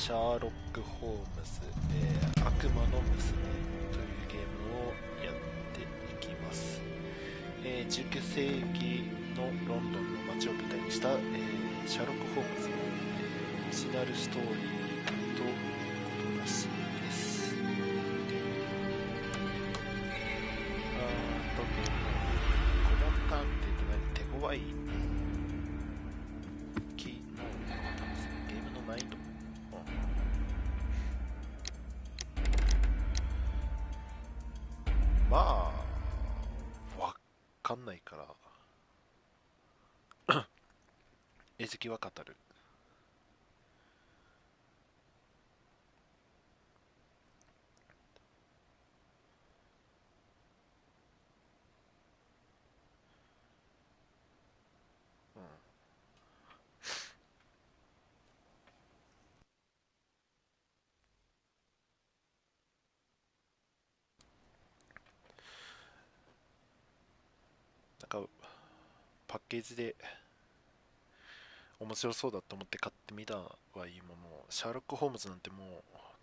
シャーロック・ホームズ、悪魔の娘というゲームをやっていきます。19世紀のロンドンの街を舞台にした、シャーロック・ホームズの、オリジナルストーリーということらしいです。顧問探偵って何？手強い機能なんですね。ゲームの難易度、まあわかんないから餌食は語る。なんかパッケージで面白そうだと思って買ってみたはいいもの、シャーロック・ホームズなんてもう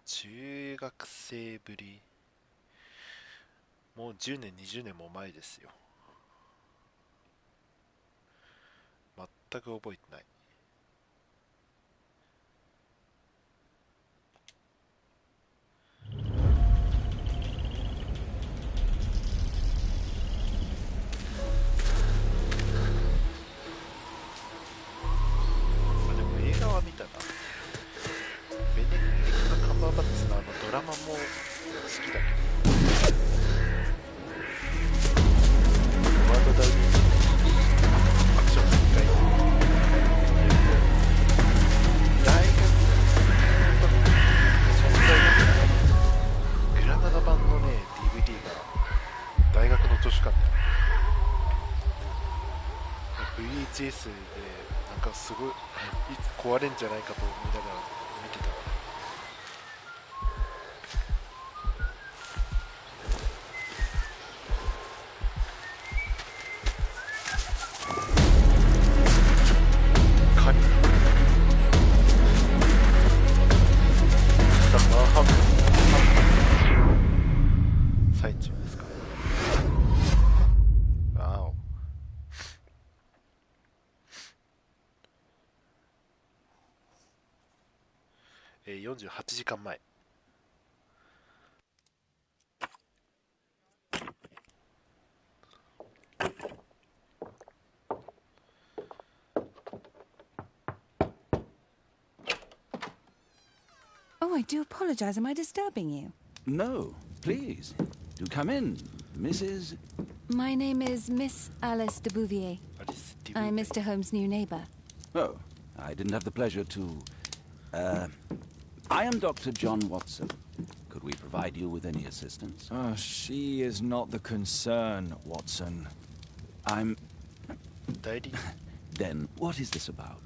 中学生ぶり、もう10年20年も前ですよ。全く覚えてない。でも映画は見たな。ベネディクト・カンバーバッチのドラマも好きだけど、ワード・ダウニーアクションの1回大学の存在だけグラナダ版のね DVD が大学の図書館でVHS でなんかすごいいつ壊れんじゃないかと思いながら見てた。カニマンハッタン最中ですか。わお。48時間前。Oh, I do apologize. Am I disturbing you? No, please. Do come in, Mrs. My name is Miss Alice de Bouvier. I'm Mr. Holmes' new neighbor. Oh, I didn't have the pleasure to... I am Dr. John Watson. Could we provide you with any assistance? She is not the concern, Watson. I'm... Daddy? Then, what is this about?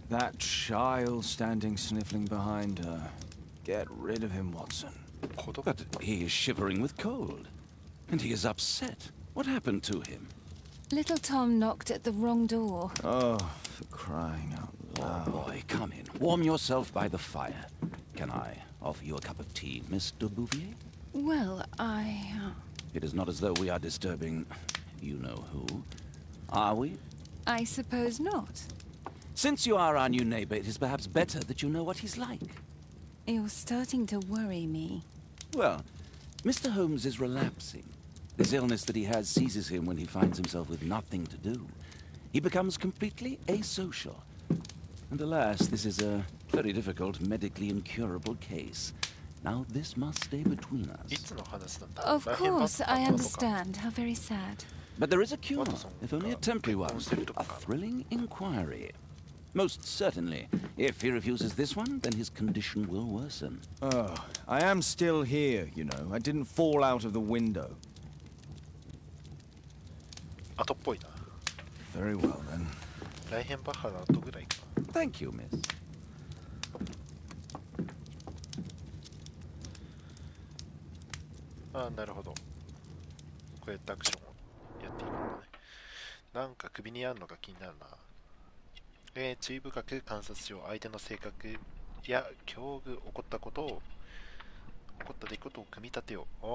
That child standing sniffling behind her. Get rid of him, Watson. But he is shivering with cold. And he is upset. What happened to him? Little Tom knocked at the wrong door. Oh, for crying out loud. Oh, boy, come in. Warm yourself by the fire. Can I offer you a cup of tea, Miss de Bouvier? Well, It is not as though we are disturbing you-know-who. Are we? I suppose not. Since you are our new neighbor, it is perhaps better that you know what he's like. You're starting to worry me. Well, Mr. Holmes is relapsing. This illness that he has seizes him when he finds himself with nothing to do. He becomes completely asocial. And alas, this is a very difficult, medically incurable case. Now, this must stay between us. Of course, I understand. How very sad. But there is a cure, if only a temporary one. A thrilling inquiry. Most certainly. If he refuses this one, then his condition will worsen. Oh, I am still here, you know. I didn't fall out of the window. Very well, then. Thank you, miss. ああ、なるほど。こうやってアクションをやっていくんだね。なんか首にあるのが気になるな。注意深く観察しよう。相手の性格、や境遇、起こった出来事を組み立てよう。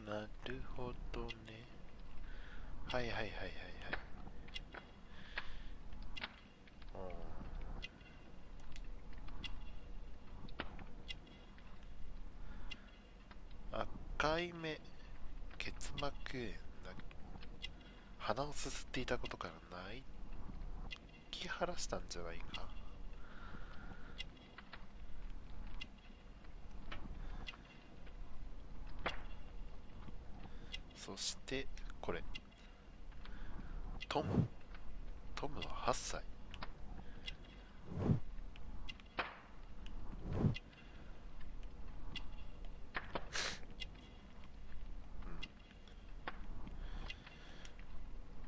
なるほどね。はいはいはいはいはい。赤い目、結膜炎、鼻をすすっていたことから泣き晴らしたんじゃないか。そしてこれ、トムは8歳。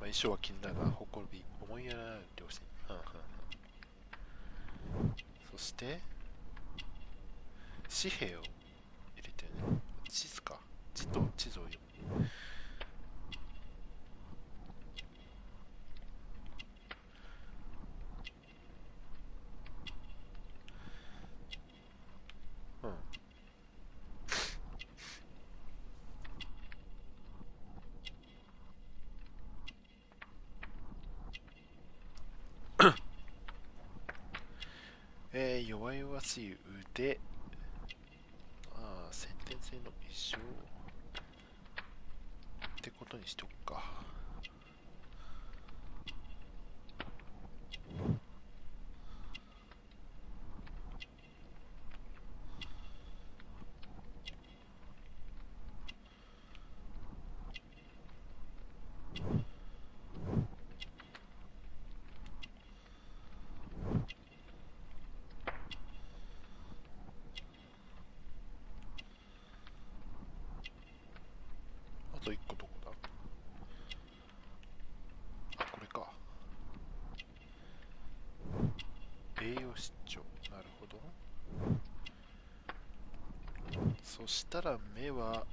まあ、衣装は気になるが誇り思いやられる両親。そして紙幣を入れてね。地図か。地図を読む。弱々しい腕、先天性の異常ってことにしとくか。あと1個どこだ。これか。栄養失調。なるほど。そしたら目は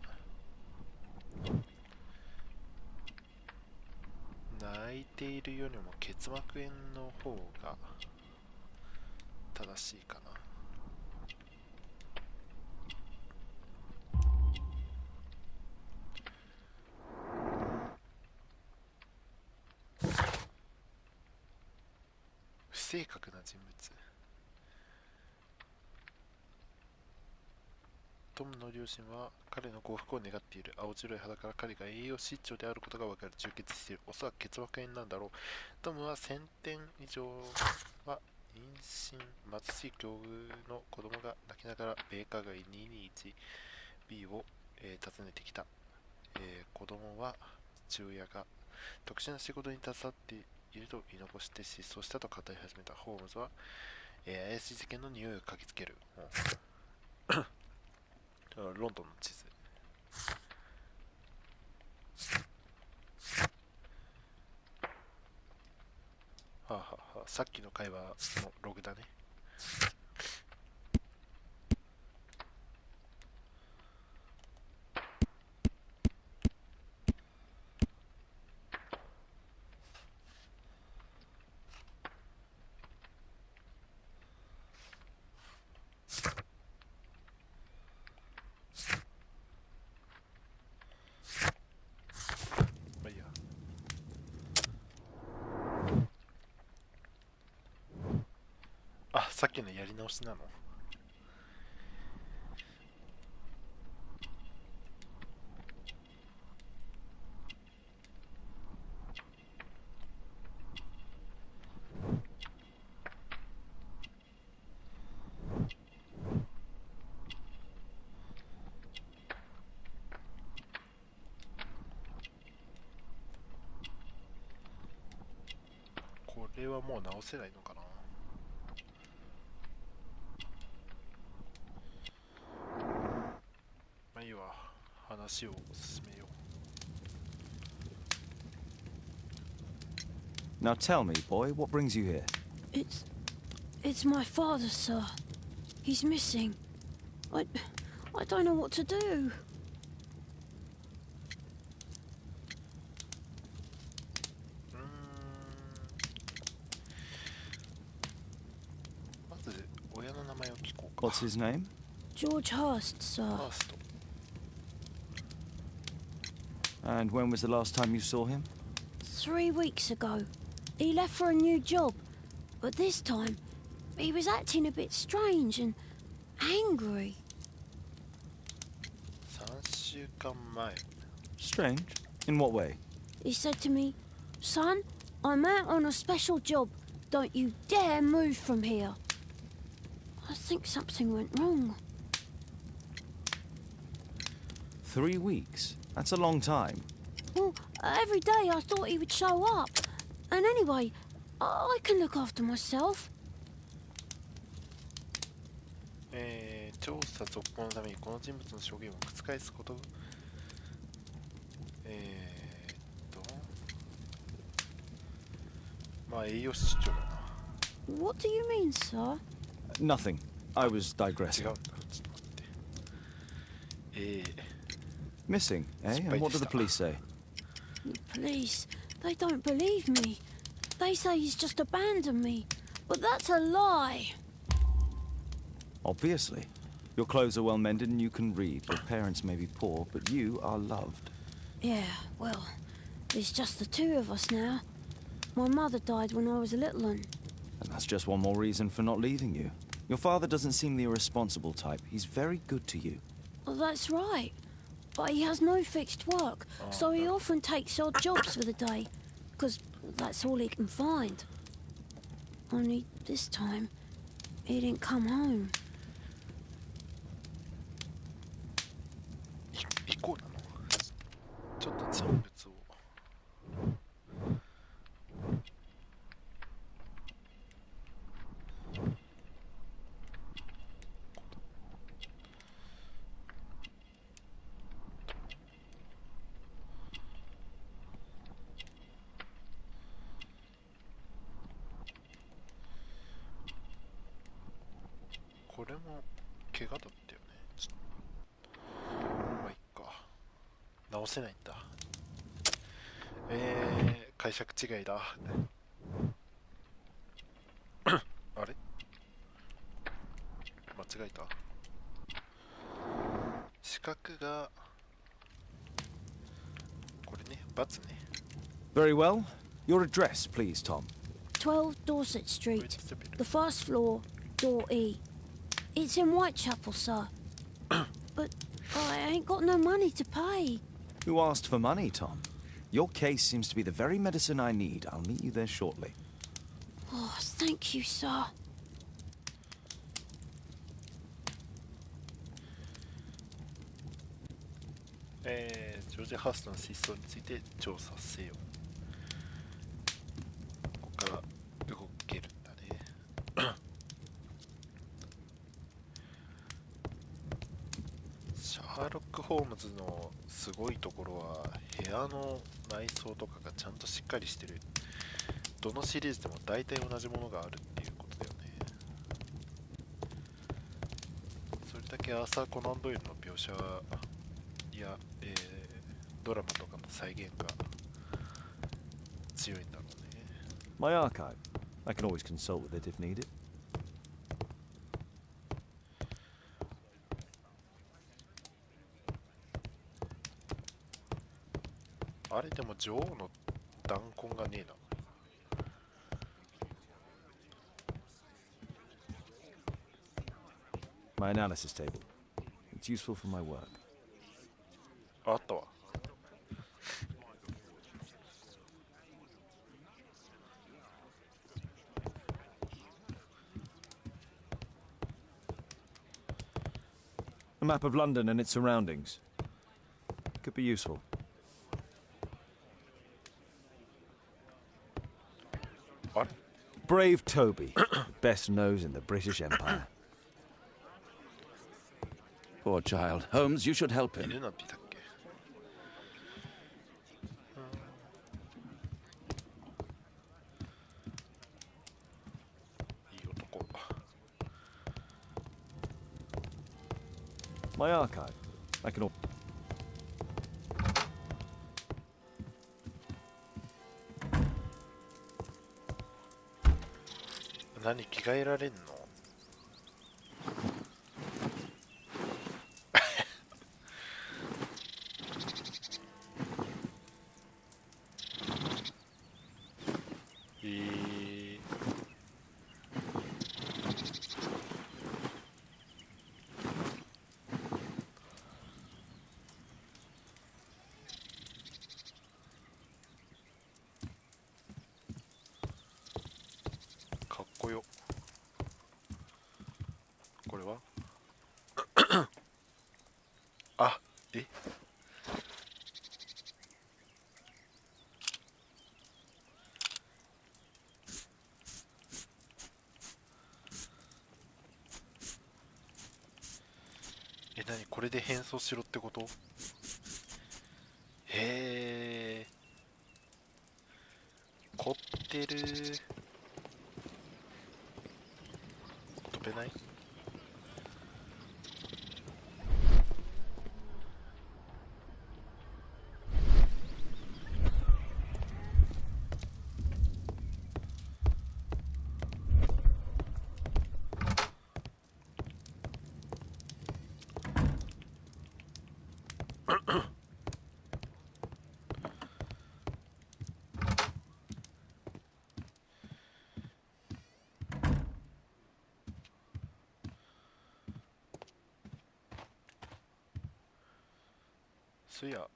泣いているよりも結膜炎の方が正しいかな。不正確な人物。トムの両親は彼の幸福を願っている。青白い肌から彼が栄養失調であることが分かる。充血している。おそらく結膜炎なんだろう。トムは1000点以上は妊娠。貧しい境遇の子供が泣きながら米花街 221B を、訪ねてきた。子供は父親が特殊な仕事に携わっていると言い残して失踪したと語り始めた。ホームズは、怪しい事件の匂いを嗅ぎつける。ロンドンの地図。さっきの会話のログだね。まあいいや。さっきのやり直しなの？これはもう直せないのかな。まあいいわ。話を進めよう。Now tell me, boy, what brings you here? It's my father, sir. He's missing. I don't know what to do. まず親の名前を聞 What's his name? George Hurst, sir. ファースト。 And when was the last time you saw him? 3 weeks ago. He left for a new job. But this time, he was acting a bit strange and angry. 3週間前。 Strange? In what way? He said to me, "Son, I'm out on a special job. Don't you dare move from here." I think something went wrong. 3 weeks? That's a long time. Well, every day I thought he would show up. And anyway, I can look after myself. 調査続行のためにこの人物の証言を覆すことまあ栄養失調だな。 What do you mean, sir? Nothing. I was 違 digressing. うんだ。ちょっと待って。Missing, eh? And what do the police say? The police, they don't believe me. They say he's just abandoned me. But that's a lie. Obviously. Your clothes are well mended and you can read. Your parents may be poor, but you are loved. Yeah, well, it's just the two of us now. My mother died when I was a little one. And that's just one more reason for not leaving you. Your father doesn't seem the irresponsible type. He's very good to you. Well, that's right. But he has no fixed work, so he often takes odd jobs for the day. Because that's all he can find. Only this time, he didn't come home. 行こうなの。ちょっと人物を。これも怪我だったよね。ちょっとまあいっか。直せないんだ。解釈違いだ。あれ間違えた。四角がこれね、×ね。 Very well. Your address, please, Tom. 12 Dorset Street. The first floor, door E. It's in Whitechapel, sir. But I ain't got no money to pay. Who asked for money, Tom? Your case seems to be the very medicine I need. I'll meet you there shortly. Oh, thank you, sir. ジョージ・ハーストの失踪について調査せよ。ここから動けるんだね。シャーロック・ホームズのすごいところは部屋の内装とかがちゃんとしっかりしてる。どのシリーズでも大体同じものがあるっていうことだよね。それだけアーサー・コナン・ドイルの描写や、ドラマとかの再現が強いんだろうね。 My archive. I can always consult with it if needed. あれでも女王の弾痕がねえな。My analysis table. It's useful for my work. あったわ。A map of London and its surroundings. Could be useful. What? Brave Toby. Best nose in the British Empire. Poor child. Holmes, you should help い him. るなんていたっけ。いい男。 My archive. I can... 何着替えられんの？ぽよ。これはあ、え、何これで変装しろってこと？へえ、凝ってる。飛べない？そういや、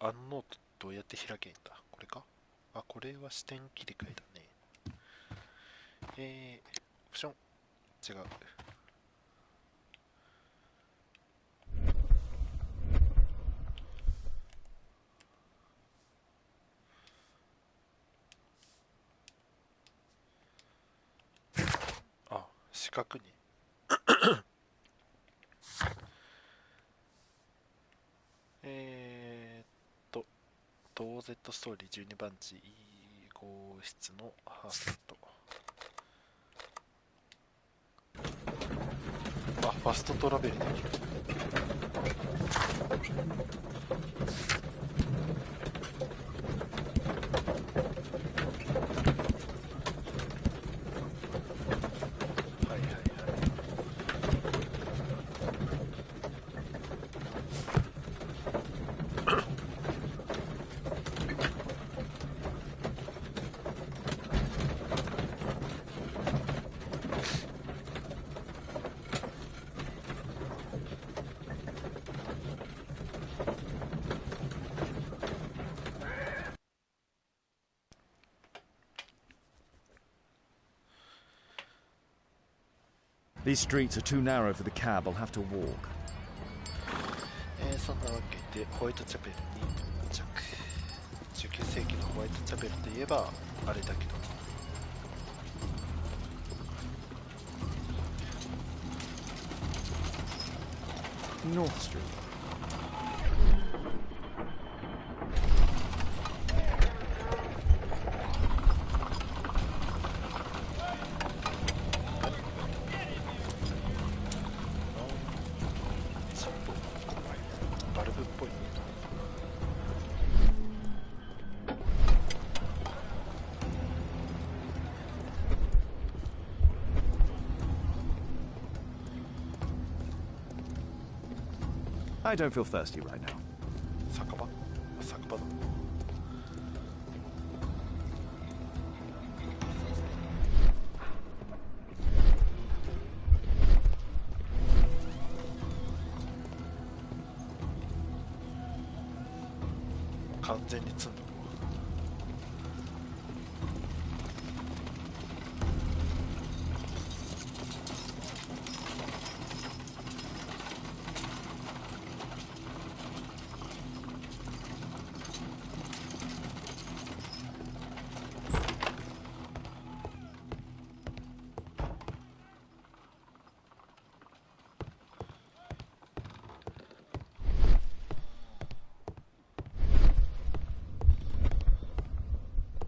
あのノートどうやって開けんだ？これか？あ、これは視点切り替えだね。オプション。違う。あ、四角に。ドーゼットストーリー12番地号室のハースト。あ、ファストトラベルできる。はいはいはい。These streets are too narrow for the cab. I'll have to walk. そんなわけでホワイトチャペルに到着。19世紀のホワイトチャペルといえばあれだけど、North Street. I don't feel thirsty right now. 酒場？酒場だ。完全に積んどくわ。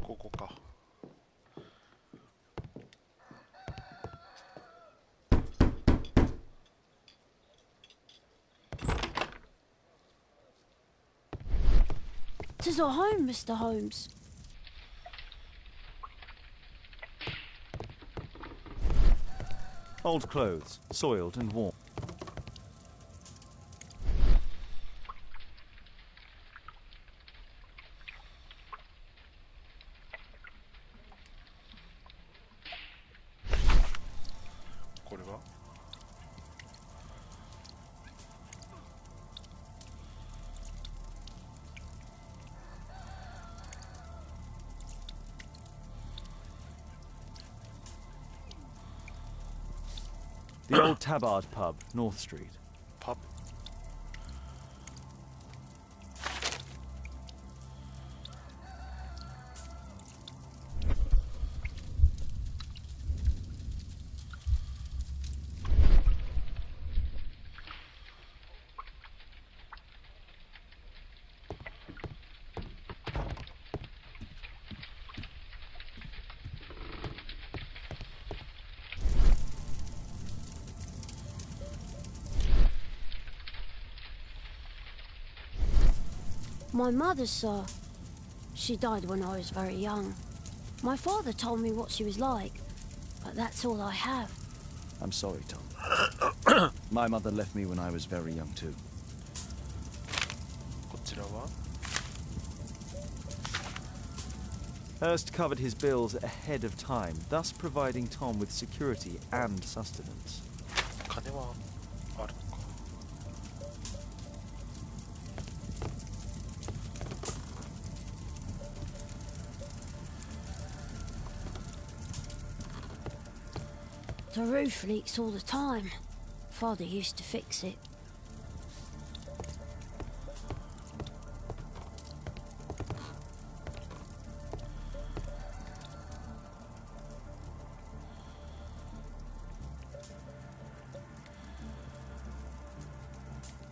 ここか。'Tis our home, Mr. Holmes. Old clothes, soiled and worn. The old Tabard pub, North Street. パブ。My mother, sir. She died when I was very young. My father told me what she was like, but that's all I have. I'm sorry, Tom. My mother left me when I was very young, too. こちらは Hearst covered his bills ahead of time, thus providing Tom with security and sustenance. 金はあるのか。The roof leaks all the time. Father used to fix it.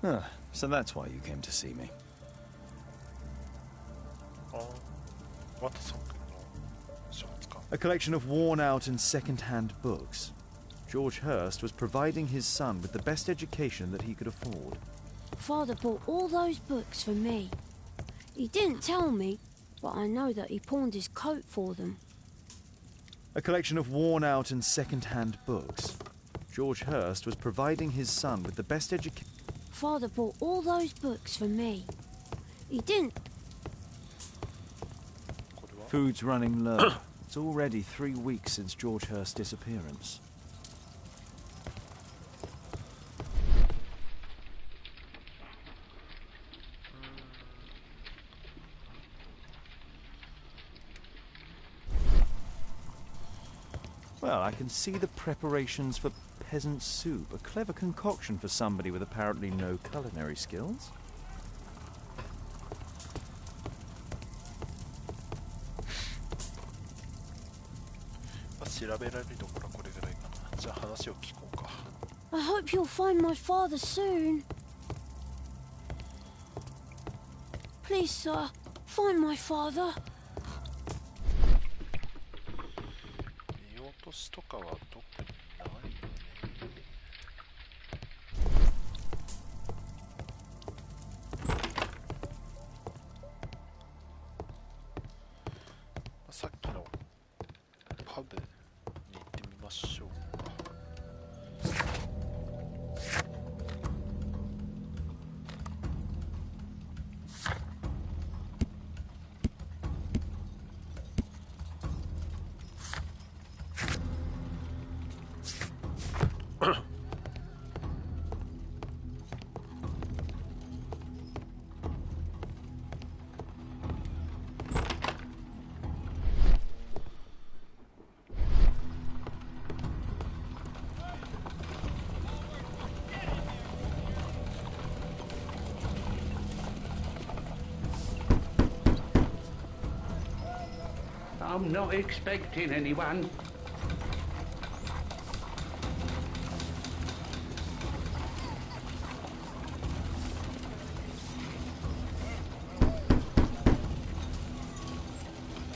Ah, so that's why you came to see me. ああ、ワトソン君の書物か。A collection of worn-out and second-hand books. George Hearst was providing his son with the best education that he could afford. Father bought all those books for me. He didn't tell me, but I know that he pawned his coat for them. A collection of worn-out and second-hand books. George Hearst was providing his son with the best education. Father bought all those books for me. He didn't. これは Food's running low. It's already 3 weeks since George Hearst's disappearance. Well, I can see the preparations for peasant soup, a clever concoction for somebody with apparently no culinary skills. まあ調べられるところはこれぐらいかな。じゃあ話を聞こうか。 I hope you'll find my father soon. Please, sir, find my father. 見落としとかは特にないよね。さっきのパブに行ってみましょうか。I'm not expecting anyone.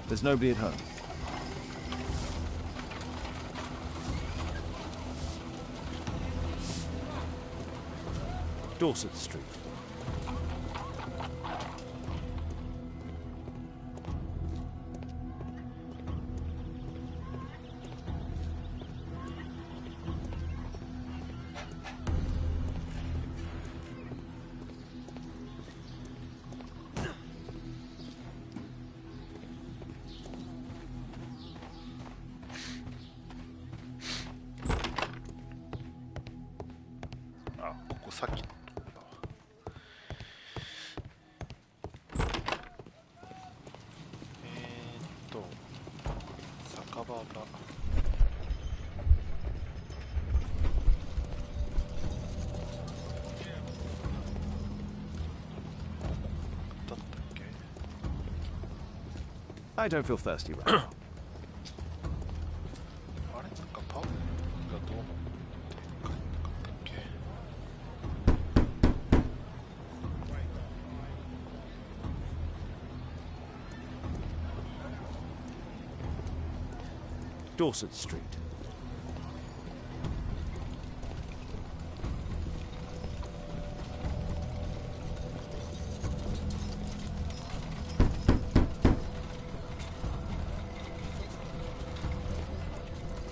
There's nobody at home. Dorset Street.あ、ここさっきのとこだわ。酒場が I don't feel thirsty right now. あれなんかパブがどうのって書いてなかったっけ。Dorset Street.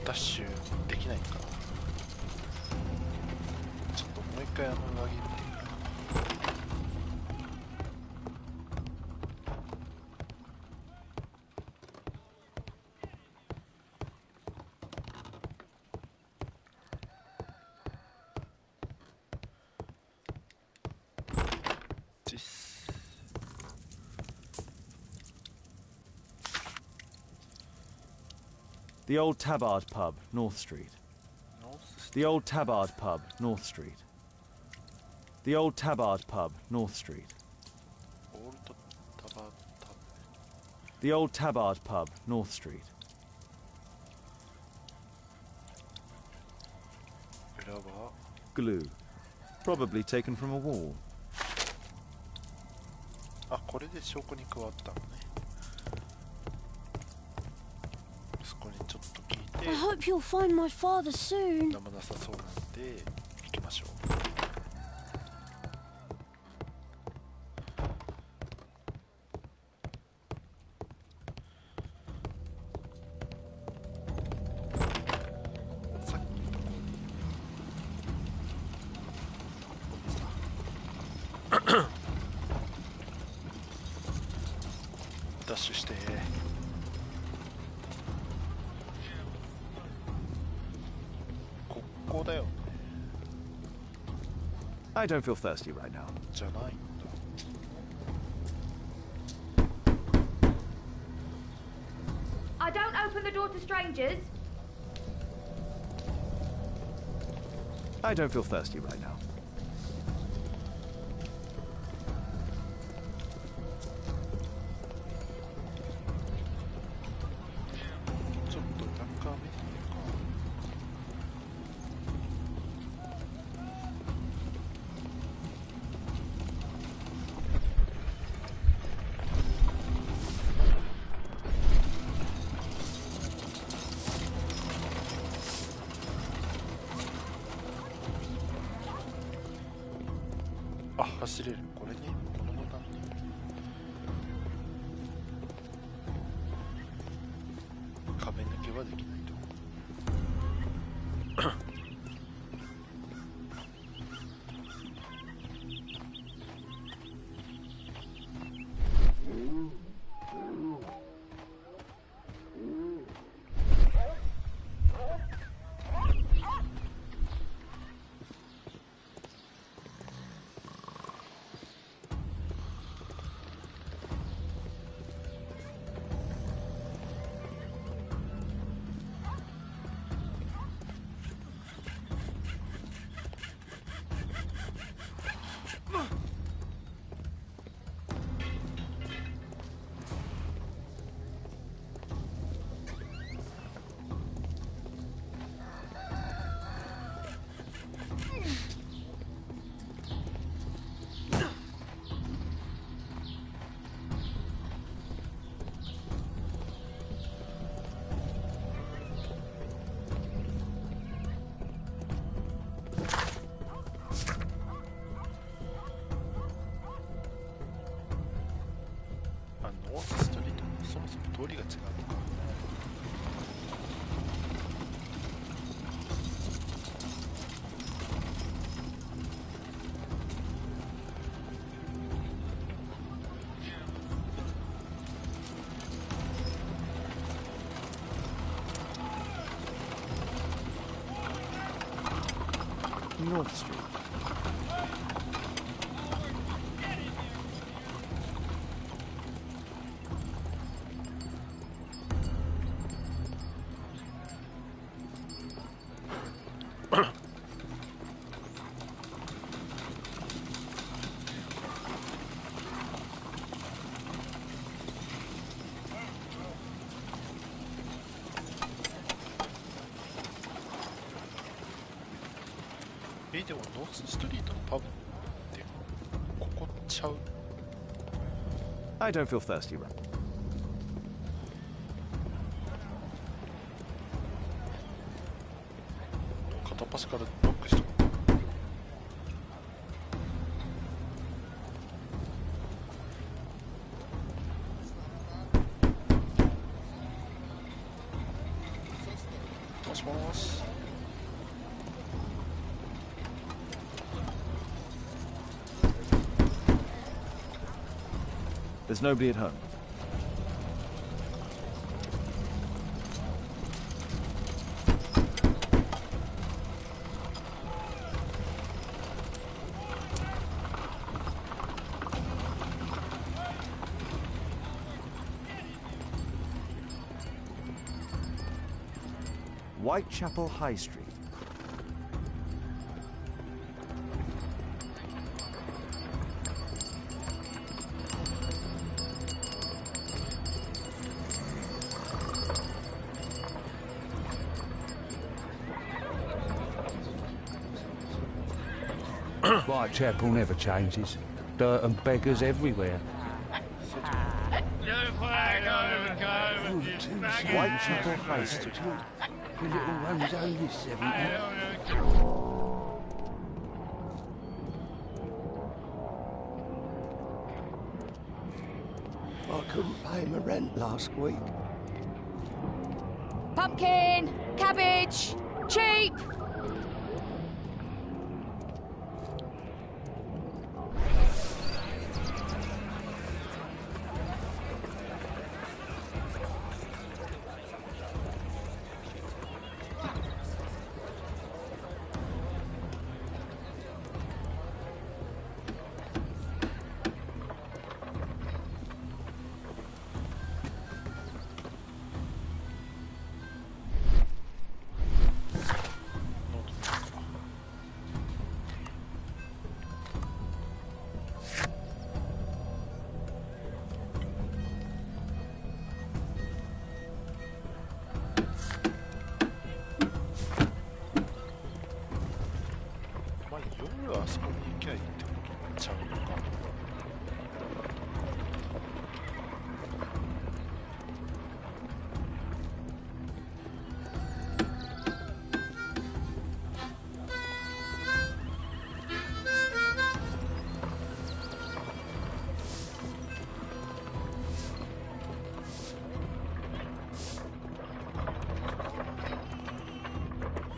Dash できないのかな。ちょっともう一回上着見てみる。The Old Tabard Pub, North Street. The Old Tabard Pub, North Street. The Old Tabard Pub, North Street. The Old Tabard Pub, North Street. 裏は Glue. Probably taken from a wall. あ、これで証拠に加わったのね。そこにちょっと聞いて。 I hope you'll find my father soon. なんもなさそうなんで行きましょう。さっきのとこダッシュして。ここだよね。 I don't feel thirsty right now. じゃないんだ。 I don't open the door to strangers. I don't feel thirsty right now. ちょっと裏側見てみるか。あ、走れる。これね、このボタンね。壁抜けはできないと。ノースストリートもそもそも通りが違うのか。North Street. でもノースストリートのパブってここちゃう？ I don't feel thirsty, right? 片っ端からロックしとく。もしもし。There's nobody at home. Whitechapel High Street. Whitechapel never changes. Dirt and beggars everywhere. Whitechapel High Street. The little one's only 70. I couldn't pay my rent last week. Pumpkin! Cabbage! Cheap!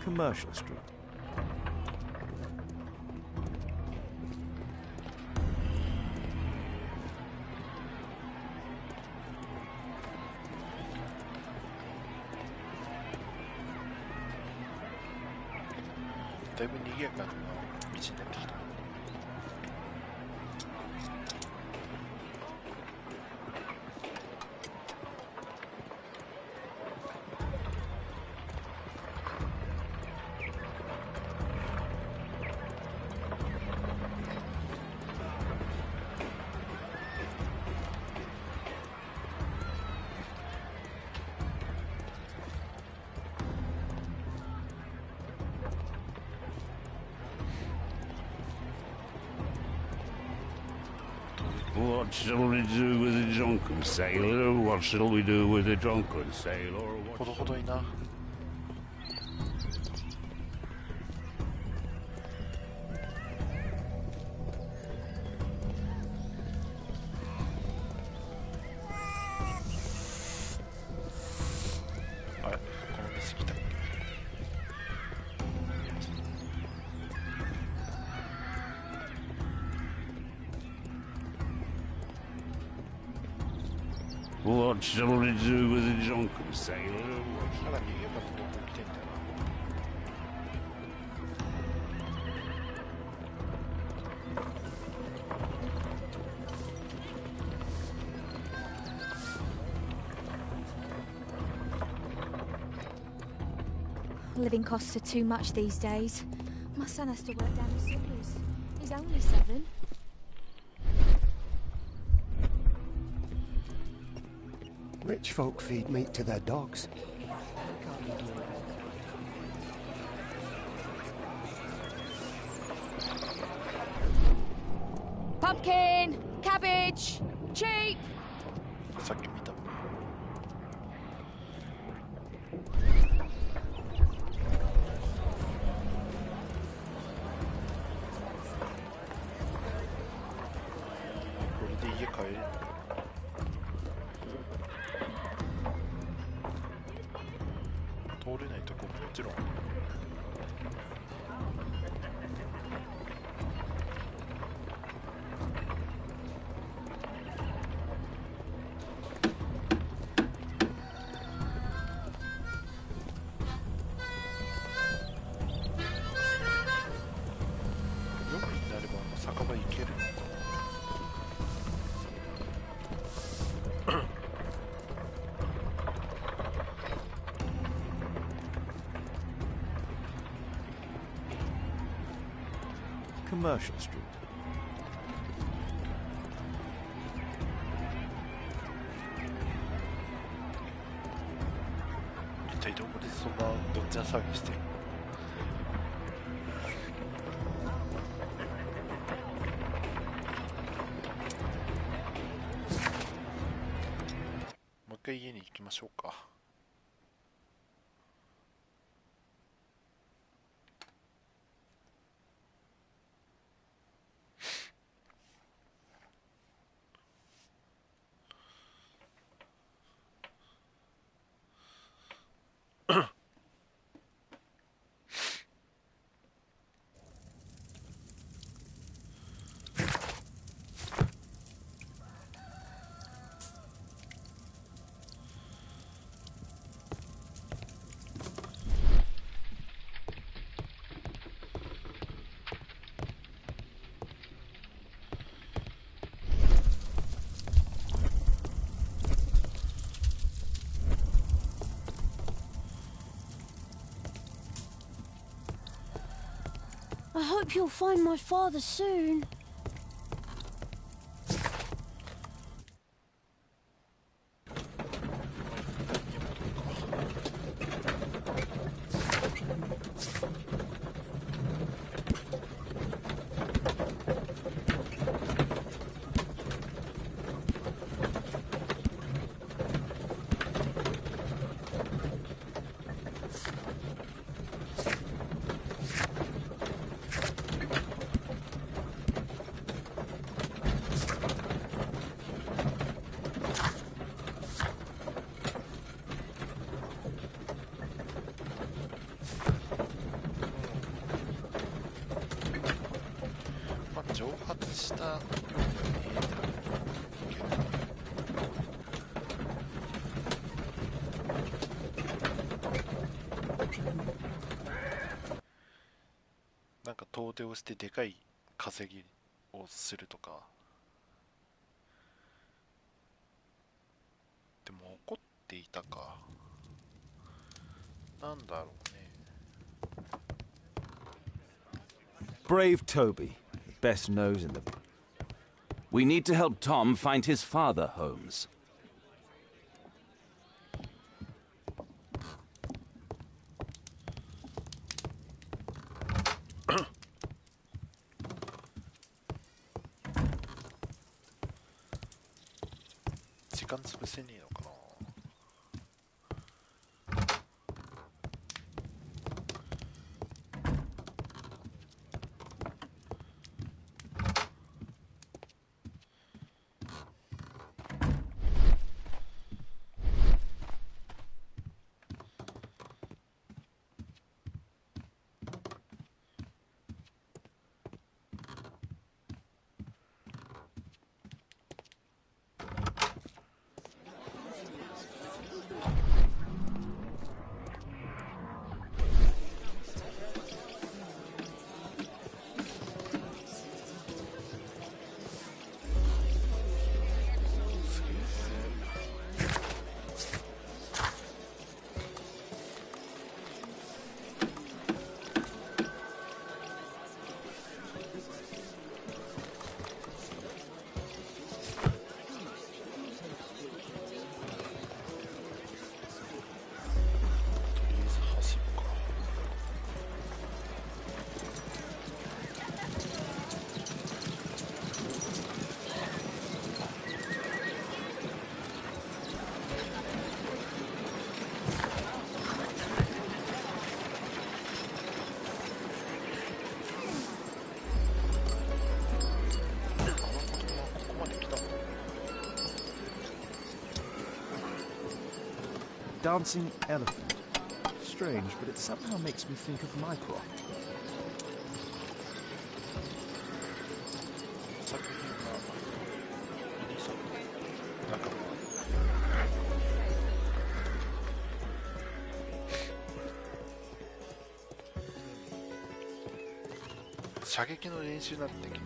Commercial Street. What shall we do with a drunken sailor? What shall we do with a drunken sailor? ほどほどいな。あれ、この店来たっけ。What shall we do with a drunken sailor? まだ逃げようかってどこ来てんだよな。Living costs are too much these days. My son has to work down the sewers. He's only 7. Rich folk feed meat to their dogs. Pumpkin, cabbage, cheap. さっき見た。これで家帰れる。通れないとこももちろん。Commercial Street. 一体どこでそんなどっちゃ騒ぎしてる。もう一回家に行きましょうか。I hope you'll find my father soon.蒸発したようには見えないけど、なんか遠出をしてでかい稼ぎをするとか。でも怒っていたか。なんだろうね。Brave Toby, best nose in the... We need to help Tom find his father, Holmes. dancing elephant. Strange, but it somehow makes me think of Mycroft. 作品が仲間射撃の練習なんてできる。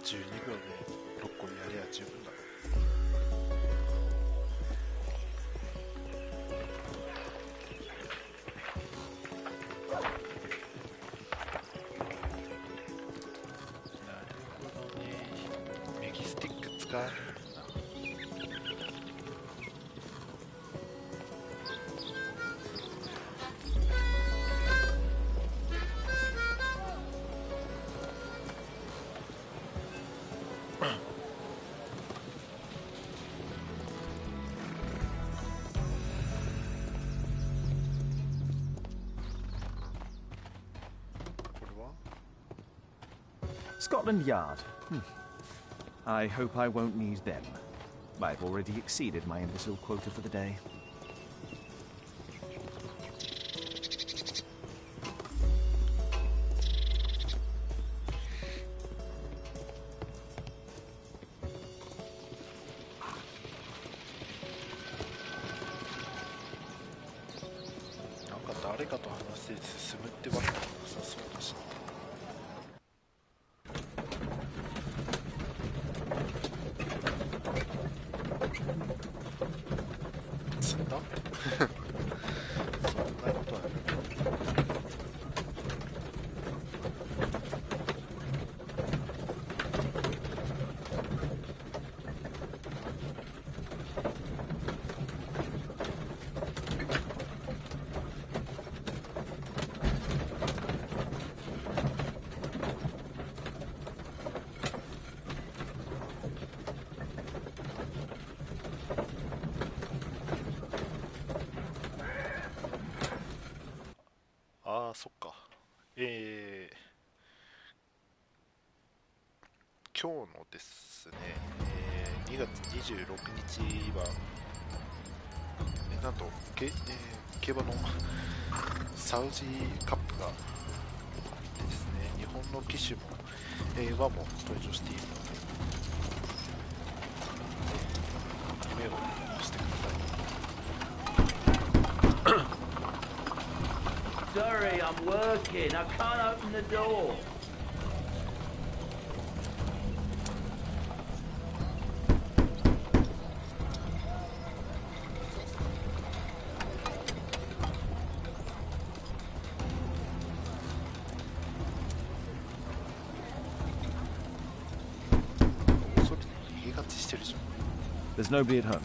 12秒で6個やりゃ十分だ。なるほどね。右スティック使えるんだ。Scotland Yard. I hope I won't need them. I've already exceeded my imbecile quota for the day.そっか。今日のですね、2月26日は、なんと、競馬のサウジカップがですね、日本の騎手も、馬も登場しているので、夢をしてください。Sorry, I'm working. I can't open the door. There's nobody at home.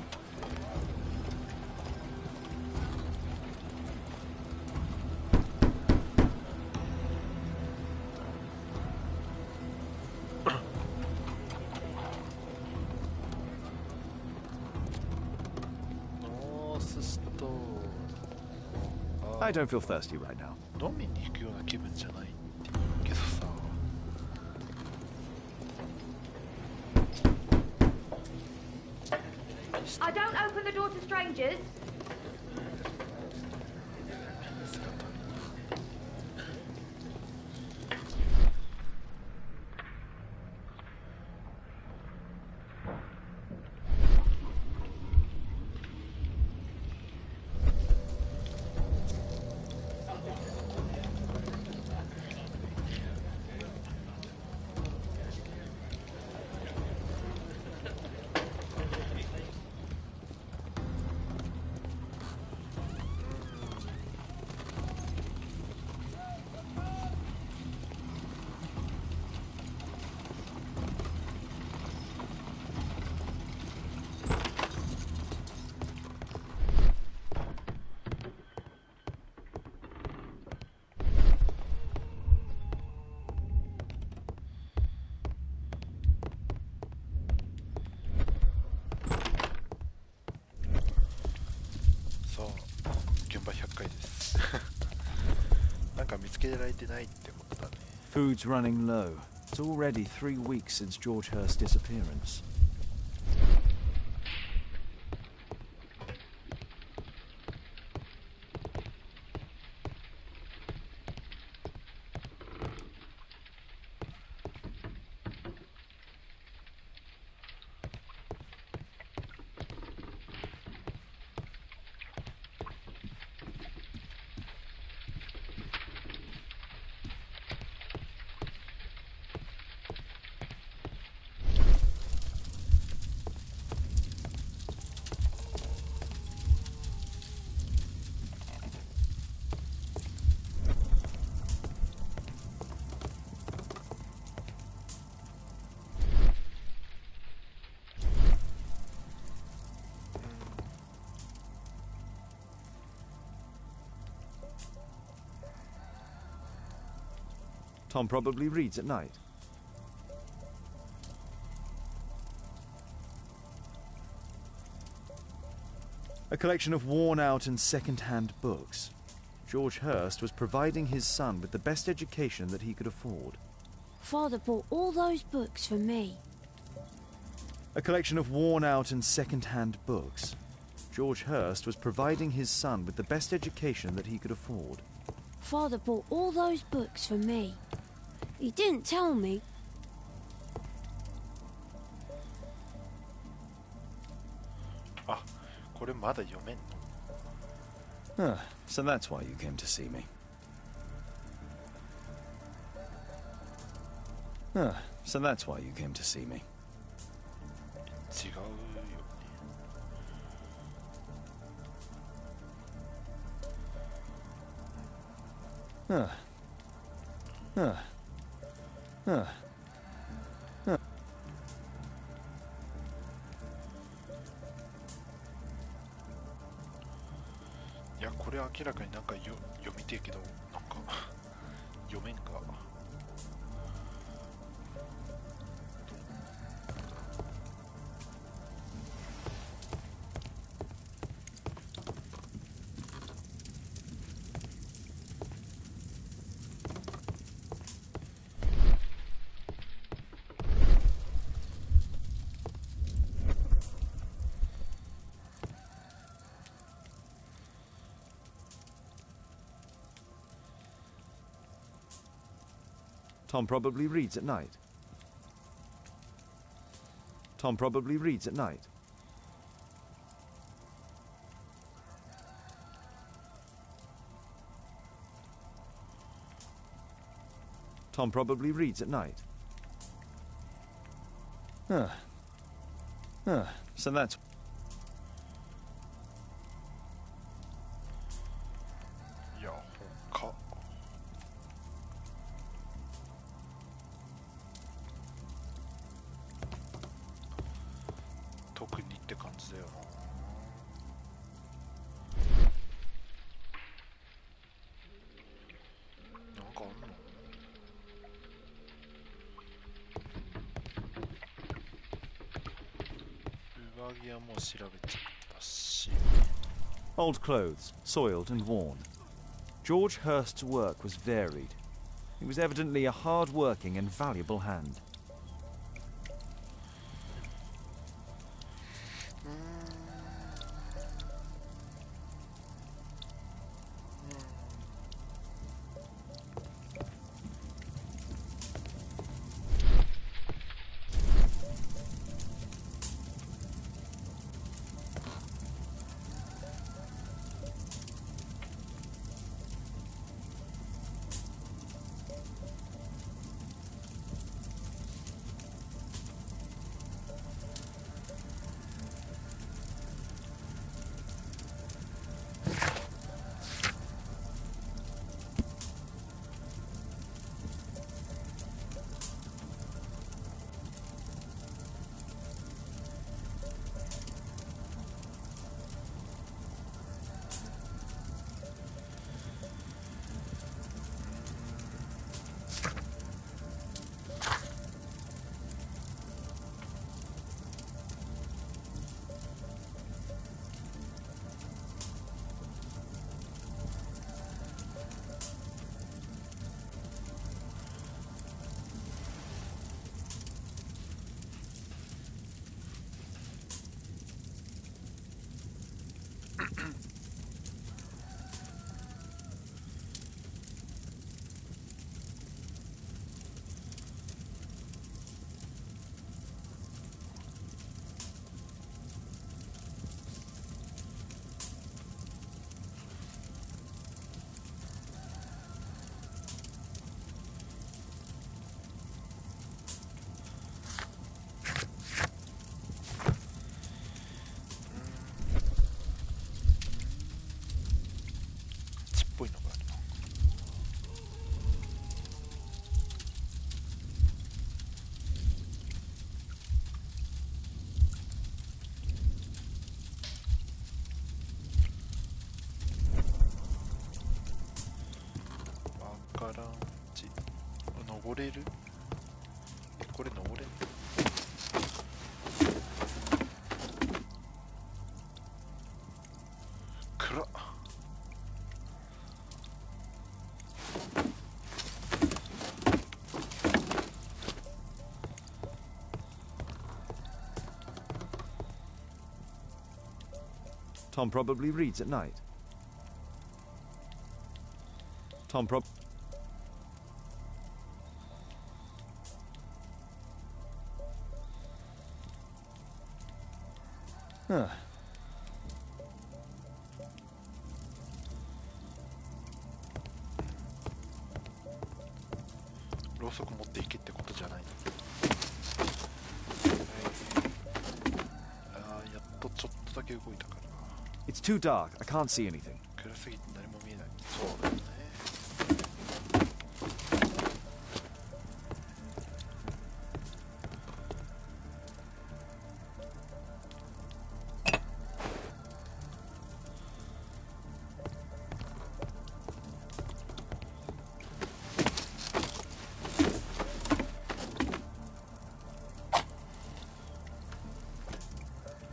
I don't feel thirsty right now. 飲みに行くような気分じゃないけどさ。I don't open the door to strangers. こ見つけられてないってことだね。 Food's running low. It's already 3 weeks since George Hurst's disappearance. Tom probably reads at night. A collection of worn-out and second-hand books. George Hurst was providing his son with the best education that he could afford. Father bought all those books for me. A collection of worn-out and second-hand books. George Hurst was providing his son with the best education that he could afford. Father bought all those books for me. He didn't tell me. Ah, これまだ読めんの? Ah, so that's why you came to see me. Ah, so that's why you came to see me. 違うよね。 いや、これ明らかになんか読みてえけど、なんか読めんか。Tom probably reads at night. Tom probably reads at night. Tom probably reads at night. So that's...いや、他。特にって感じだよな。なんかあんの？上着はもう調べちゃったし。 Old clothes, soiled and worn. George Hurst's work was varied. He was evidently a hard-working and valuable hand. 登れる？これ登れる？暗っ。Tom probably reads at night. Tom prob... Huh. ろうそく持っていけってことじゃないの。あー、やっとちょっとだけ動いたから。It's too dark. I can't see anything. 暗すぎて何も見えない。そうだよね。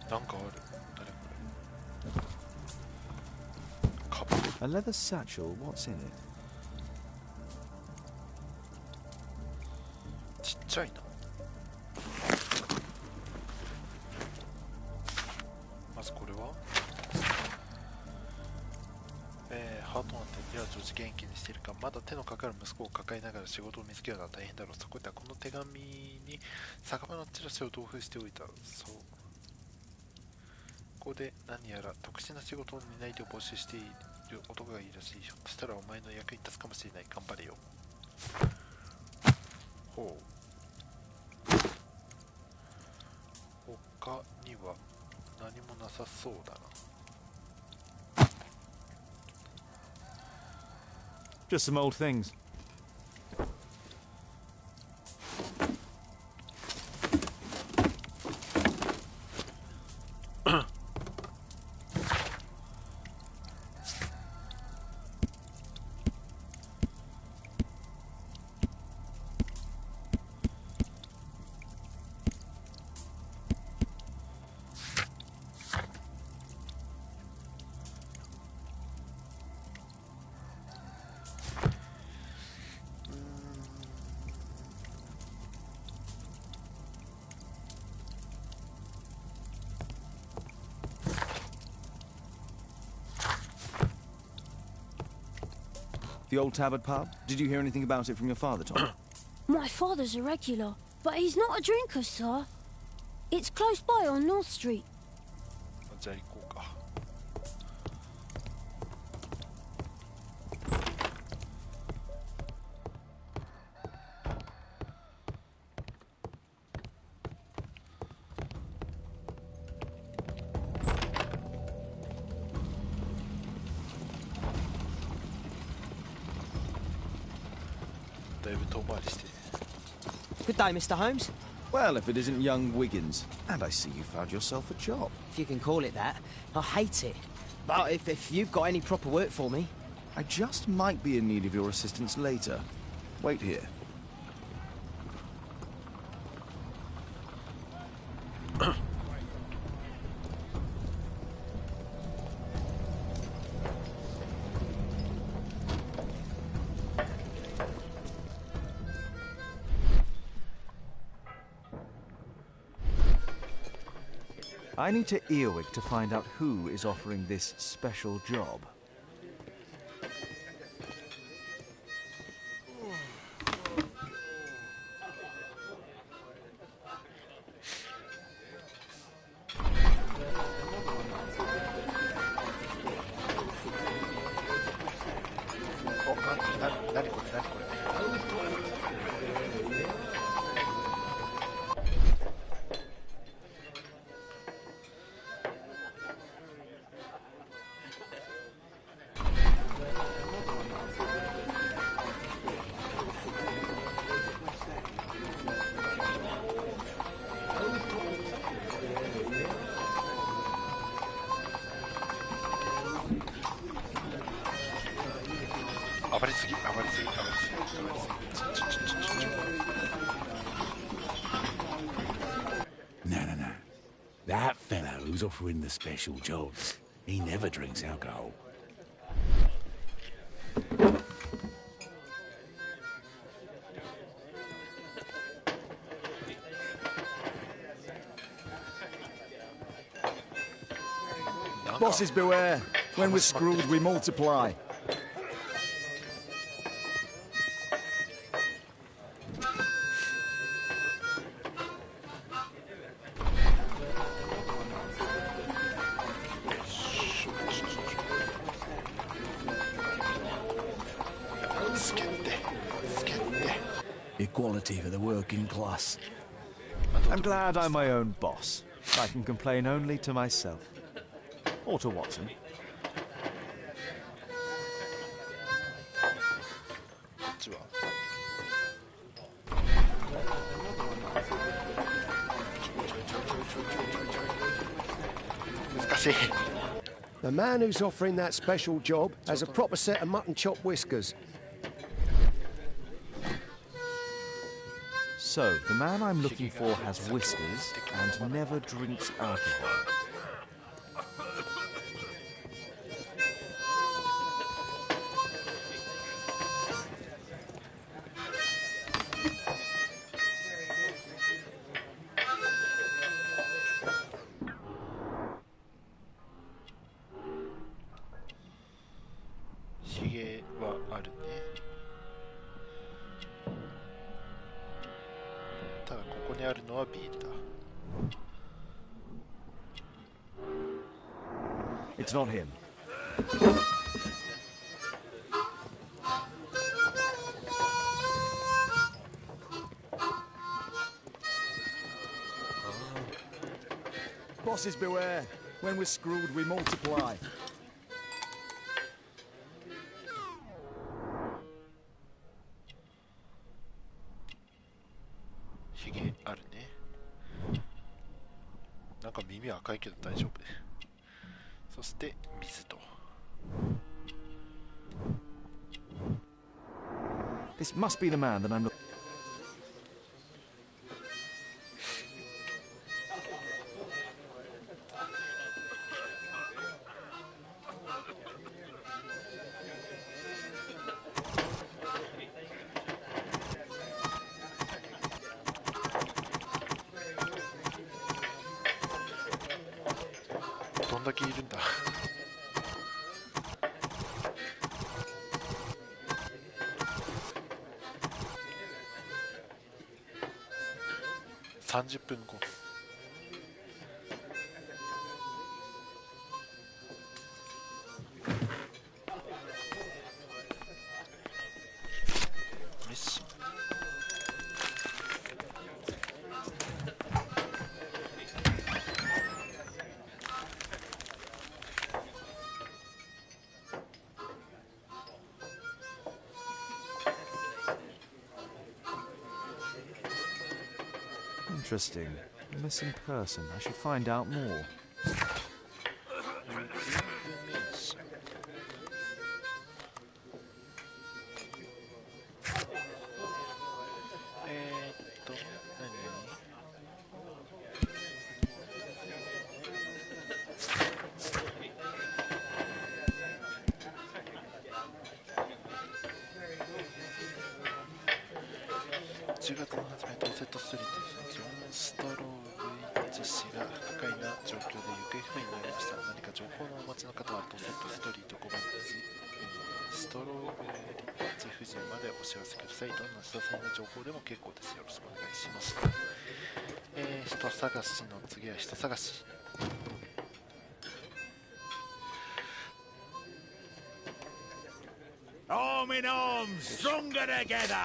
なんかある。何これ。カバン。A leather satchel. What's in it? ちっちゃいな。まずこれはハートなんて手は常時元気にしているか。まだ手のかかる息子を抱えながら仕事を見つけるのは大変だろう。そこではこの手紙に酒場のチラシを同封しておいた。そう。ここで何やら特殊な仕事を担い手を募集している男がいるらしい。ひょっとしたらお前の役に立つかもしれない。頑張れよ。ほう。他には何もなさそうだな。Just some old things. The old Tabard pub? Did you hear anything about it from your father, Tom? My father's a regular, but he's not a drinker, sir. It's close by on North Street. じゃあ行こうか。だいぶ遠回りして。Good day, Mr. Holmes. Well, if it isn't young Wiggins. And I see you found yourself a job. If you can call it that. I hate it. But if you've got any proper work for me... I just might be in need of your assistance later. Wait here. I need to earwig to find out who is offering this special job. That fellow who's offering the special jobs, he never drinks alcohol. Bosses beware. When we're screwed, we multiply. Equality for the working class. I'm glad I'm my own boss. I can complain only to myself. Or to Watson. The man who's offering that special job has a proper set of mutton chop whiskers. So, the man I'm looking for has whiskers and never drinks alcohol. It's not him. Bosses beware. When we're screwed, we multiply. This must be the man that I'm looking for. (30分後) メッシ Interesting. A missing person. I should find out more.10月の初め、ドーセットストリートでジョン・ストローブイッチ氏が不可解な状況で行方不明になりました。何か情報のお待ちの方はドーセットストリート5番地、ストローブイッチ夫人までお知らせください。どんな詳細な情報でも結構です。よろしくお願いします。人探しの次は人探し。Arm in arm, stronger together.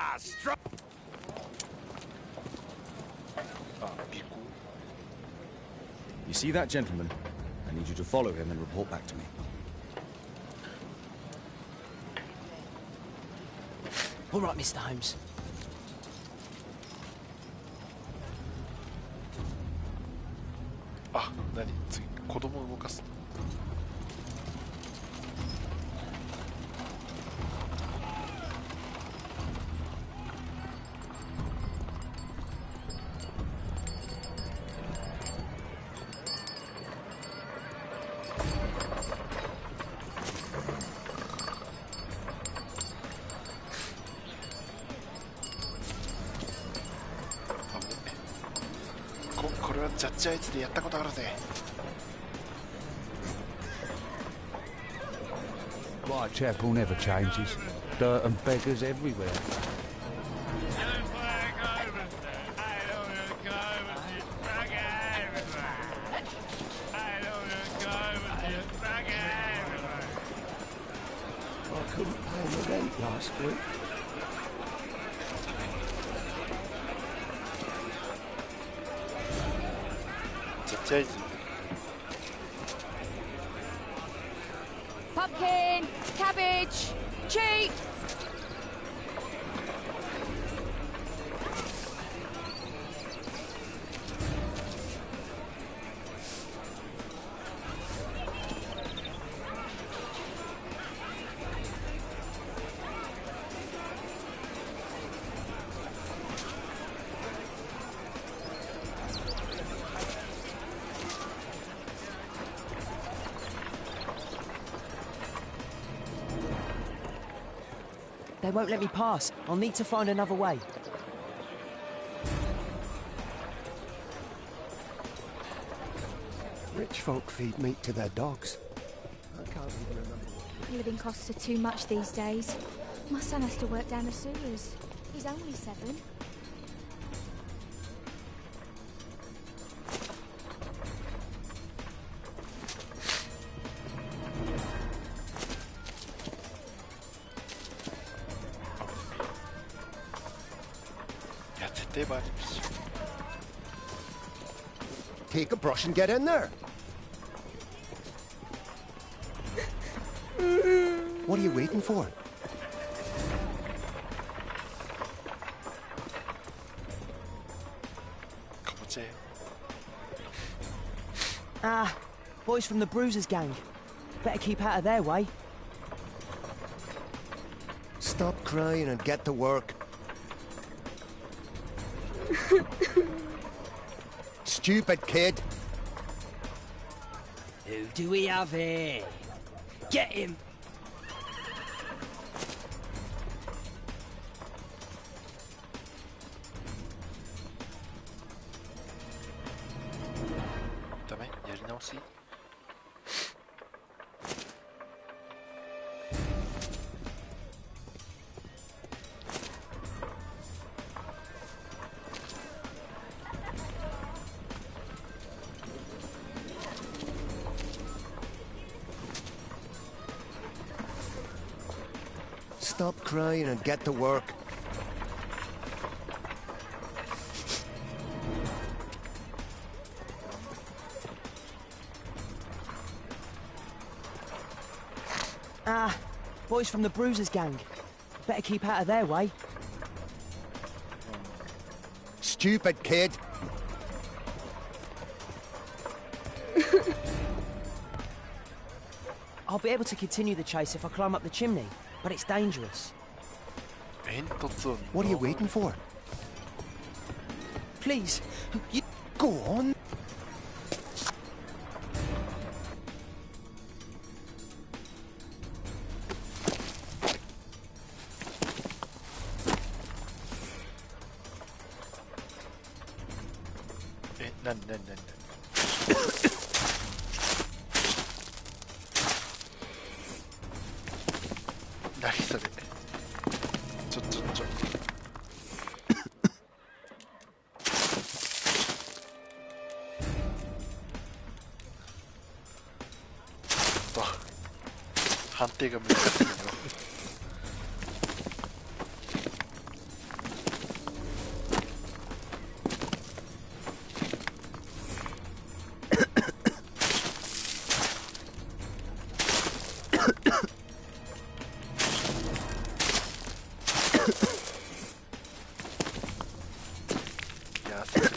You see that gentleman? I need you to follow him and report back to me. All right, Mr. Holmes. Ah, 何？次、子供を動かす。ジャッジアイズでやったことあるぜ。 Whitechapel never changes. Dirt and beggars everywhere. I couldn't pay the rent last week. Pumpkin, cabbage, cheap. They won't let me pass. I'll need to find another way. Rich folk feed meat to their dogs. I can't even remember. Living costs are too much these days. My son has to work down the sewers. He's only 7. Take a brush and get in there. What are you waiting for? Ah, boys from the Bruisers gang. Better keep out of their way. Stop crying and get to work. Stupid kid. Who do we have here? Get him! Stop crying and get to work. Ah, boys from the Bruisers gang. Better keep out of their way. Stupid kid. I'll be able to continue the chase if I climb up the chimney, but it's dangerous. What are you waiting for? Please, you... Go on.判定が難しいの。いや、それは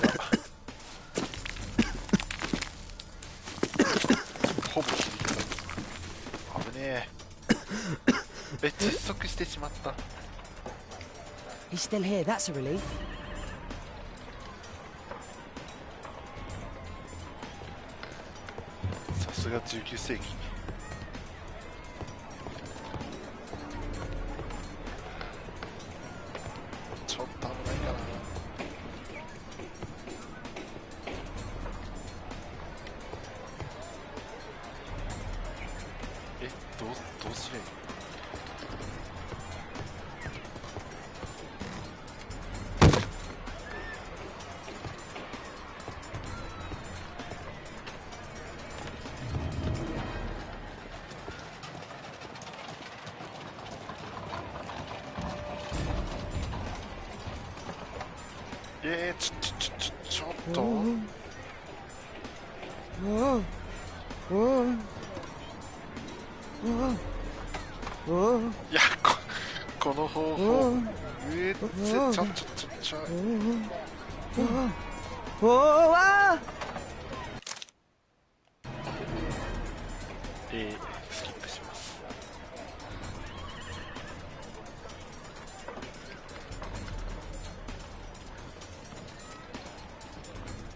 ほぼ切り方。危ねえ。窒息してしまった。 He's still here, that's a relief. さすが19世紀。ちょっと危ないかな。白い。ちょっといや、この方法スキップします。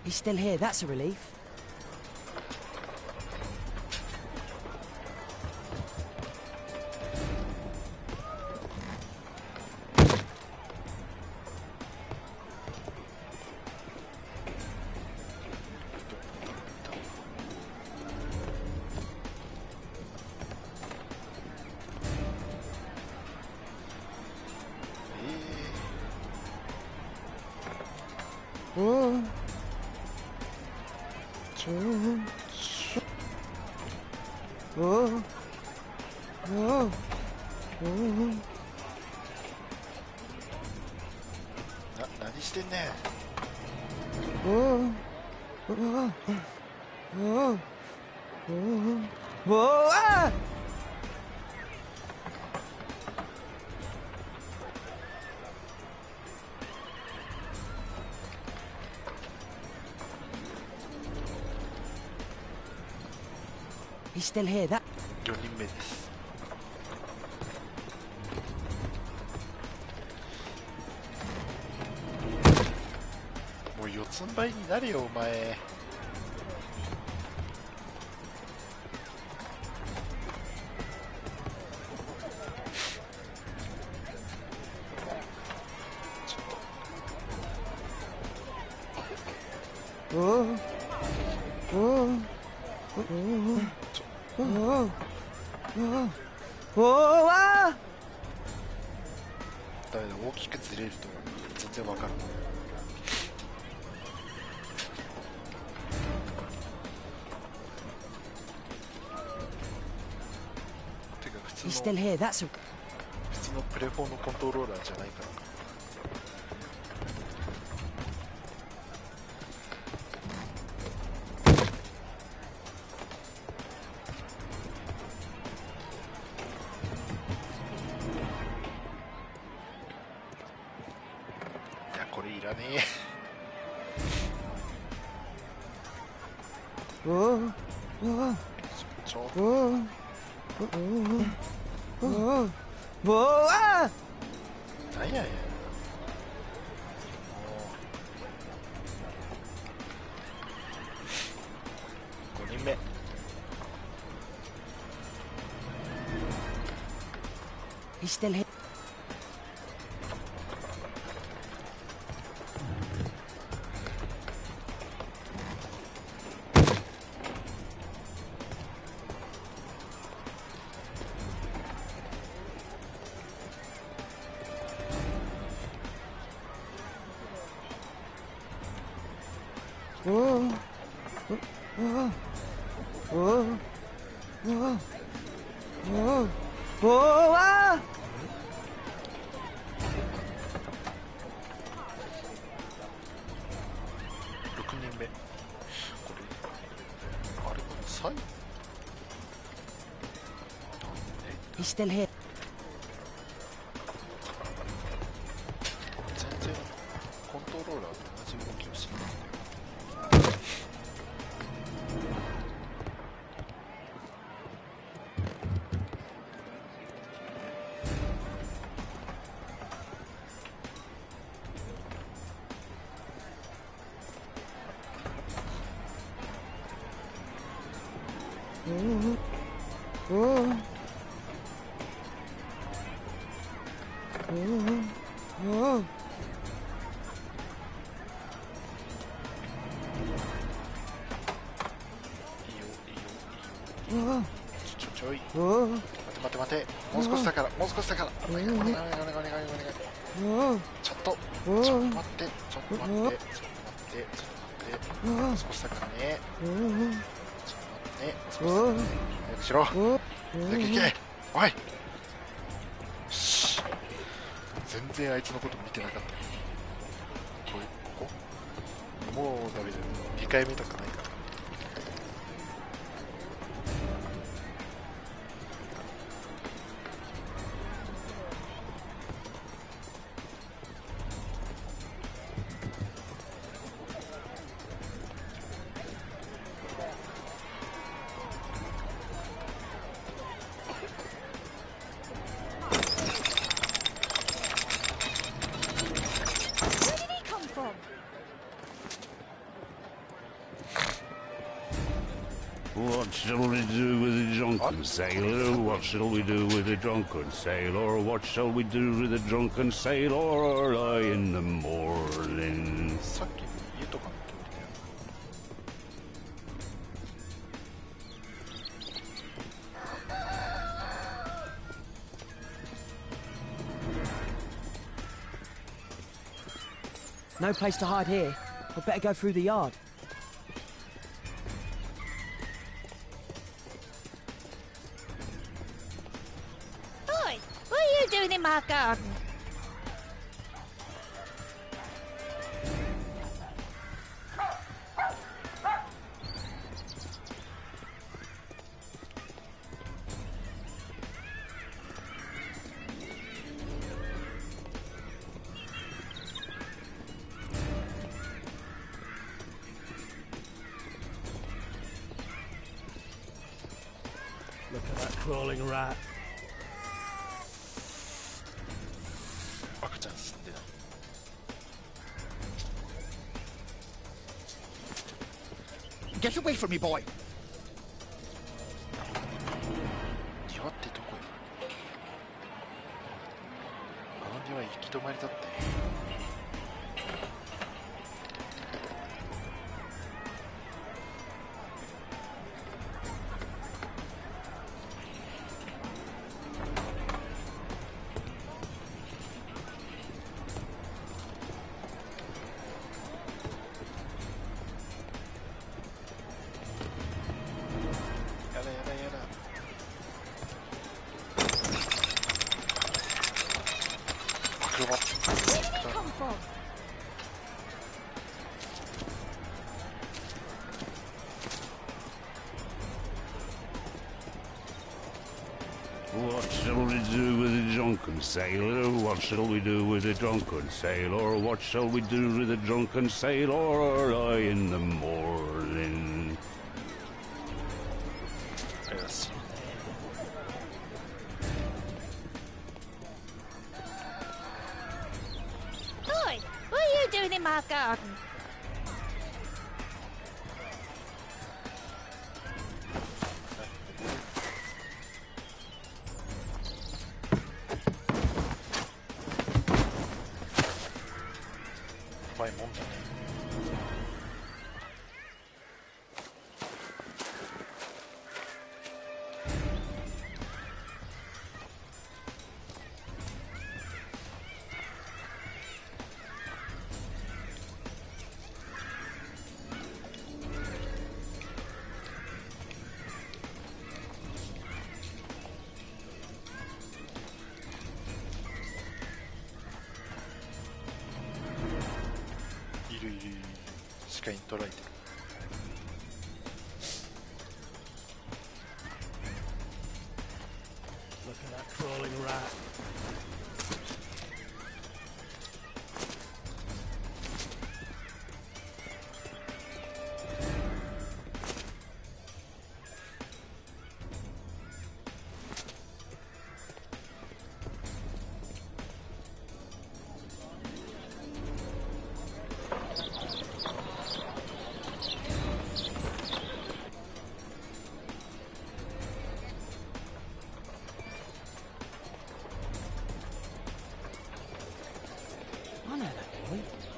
He's still here, that's a relief.何してんねん。He's still here, that... 4人目です。もう四つん這いになれよ、お前。ダメだ、大きくずれると全然わからない。てか普通のプレフォンのコントローラーじゃないからか。これいらねえ。ちょっと何やねん。5人目。He's still here. He's still here. 全然コントローラーと同じ動きをしないんだよ。ょい。待て待て待て。もう少しだから、もう少しだから。お願いお願いお願いお願いお願い。ちょっと待って、ちょっと待って、ちょっと待って、ちょっと待って、ちょっと待って。もう少しだからね。ちょっと待ってね。少しだからね。早くしろ。早く行け。おい。よし。全然あいつのこと見てなかった。ここもうダメだよ。2回目とかないから。What shall we do with a drunken sailor? What shall we do with a drunken sailor? What shall we do with a drunken sailor early in the morning? No place to hide here. I'd better go through the yard. Oi! What are you doing in my garden? Look at that crawling rat. Get away from me, boy! 庭ってどこよ。あの庭行き止まりだって。What shall we do with a drunken sailor? What shall we do with a drunken sailor? What shall we do with a drunken sailor early in the morning? Yes. Oi! What are you doing in my garden? Look at that crawling rat.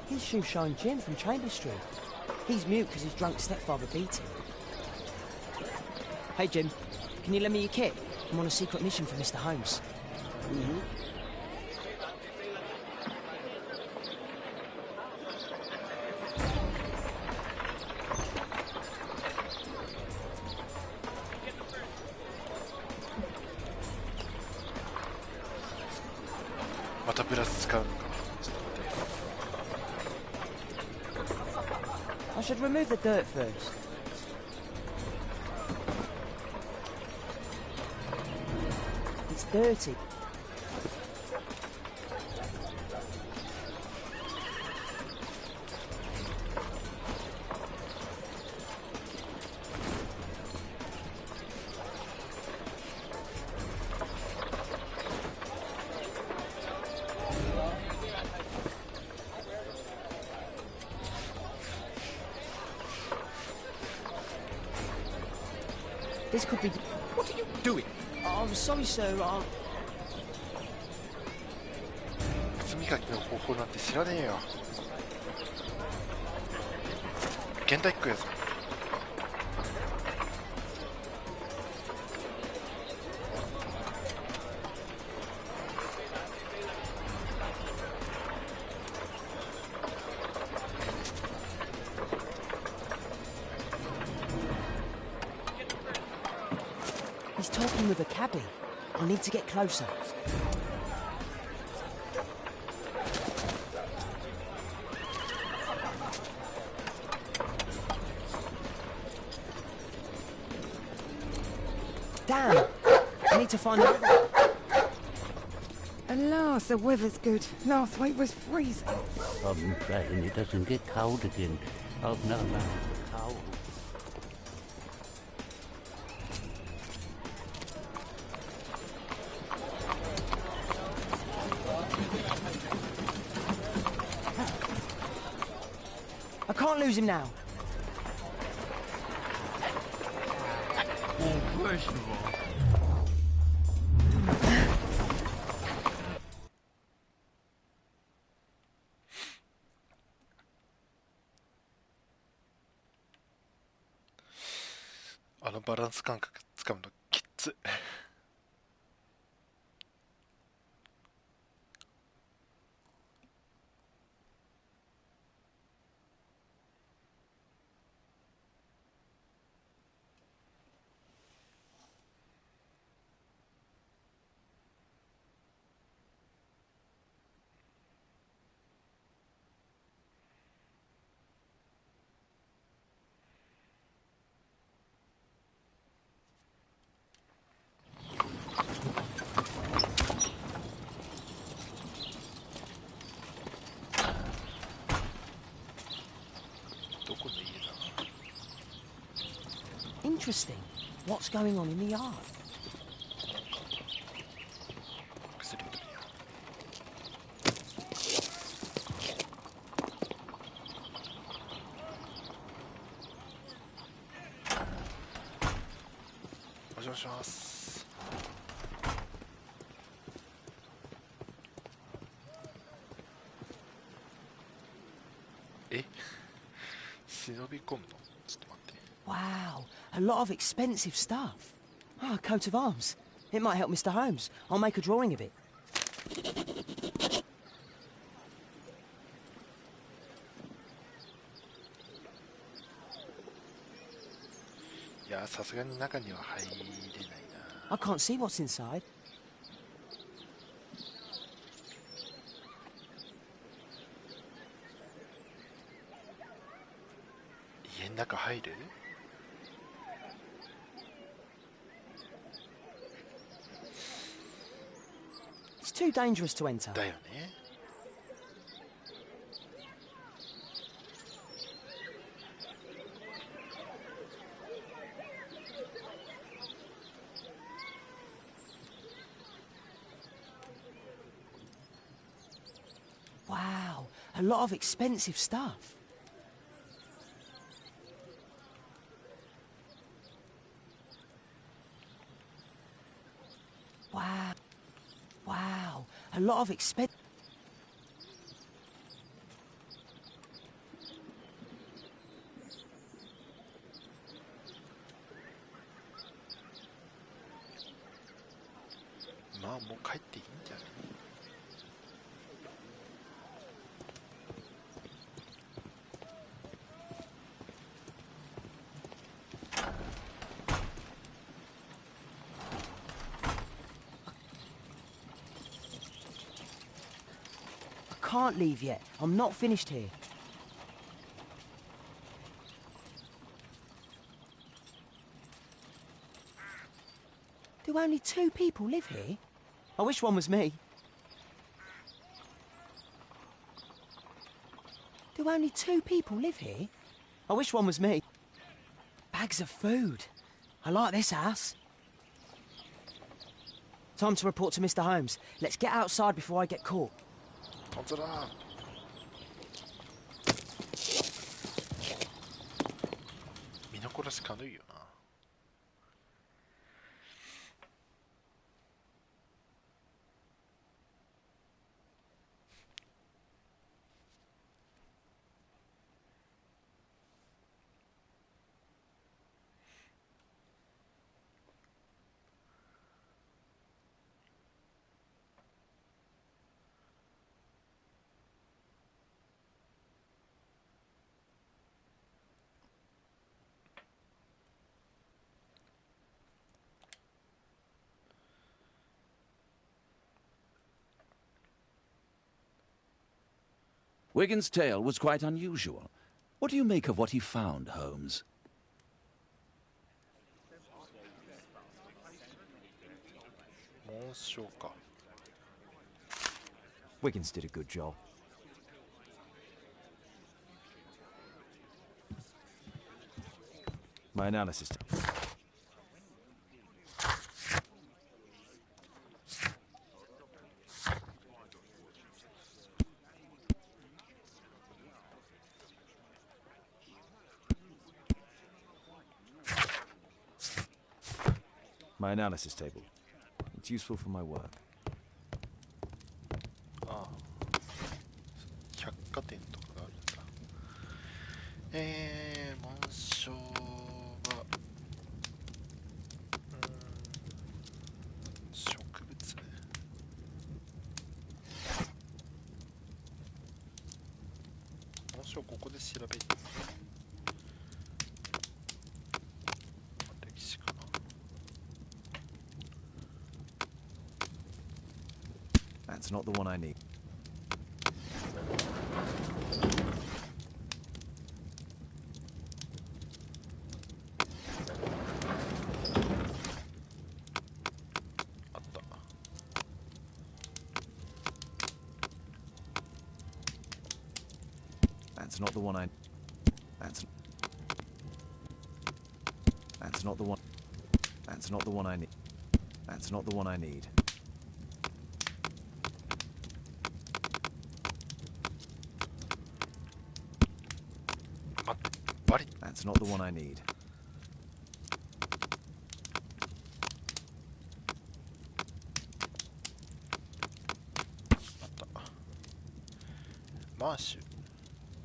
He's Shoeshine Jim from Chamber Street. He's mute because his drunk stepfather beat him. Hey, Jim. Can you lend me your kit? I'm on a secret mission for Mr. Holmes. Mm-hmm. I should remove the dirt first. It's dirty. This could be... What are you doing? Oh, I'm sorry, sir. 靴磨きの方法なんて知らねえよ。現代っ子やぞ。He's talking with a cabbie. I need to get closer. Damn! I need to find the river. Alas, the weather's good. Last week was freezing. I'm praying it doesn't get cold again. Oh, no, cold. I can't lose him now. Well, first of all...あのバランス感覚つかむのきつい。Interesting. What's going on in the yard? Wow, a lot of expensive stuff. Ah, a coat of arms. It might help Mr. Holmes. I'll make a drawing of it. いや、さすがに中には入れないな。 I can't see what's inside. 家の中入る？ It's too dangerous to enter. だよね。 Wow, a lot of expensive stuff. Wow. Wow, a lot of expensive... もう帰っていいんじゃない？I can't leave yet. I'm not finished here. Do only 2 people live here? I wish one was me. Do only 2 people live here? I wish one was me. Bags of food. I like this house. Time to report to Mr. Holmes. Let's get outside before I get caught. 本当だ。見残らし軽いよな。Wigan's tale was quite unusual. What do you make of what he found, Holmes? Wiggins did a good job. My analysis. My analysis table. It's useful for my work. ああ、百貨店とかがあるんだ。紋章は、植物。紋章ここで調べる。歴史かな。That's not the one I need. That's not the one I... That's not the one... That's not the one I need. That's not the one I need. That's not the one I need. マーシュ。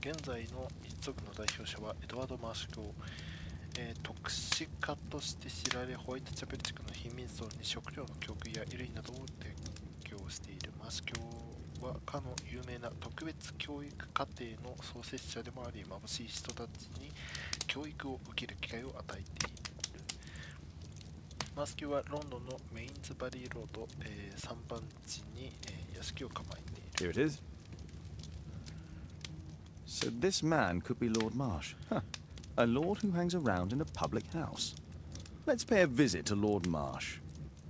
現在の一族の代表者はエドワード・マーシュ教。特殊家として知られ、ホワイトチャペル地区の貧民層に食料の供給や衣類などを提供している。マーシュ教はかの有名な特別教育課程の創設者でもあり、眩しい人たちに教育を受ける機会を与えている。マーシュ教はロンドンのメインズバリーロード、3番地に、屋敷を構えている。 Here it is. So this man could be Lord Marsh. Huh. A lord who hangs around in a public house. Let's pay a visit to Lord Marsh.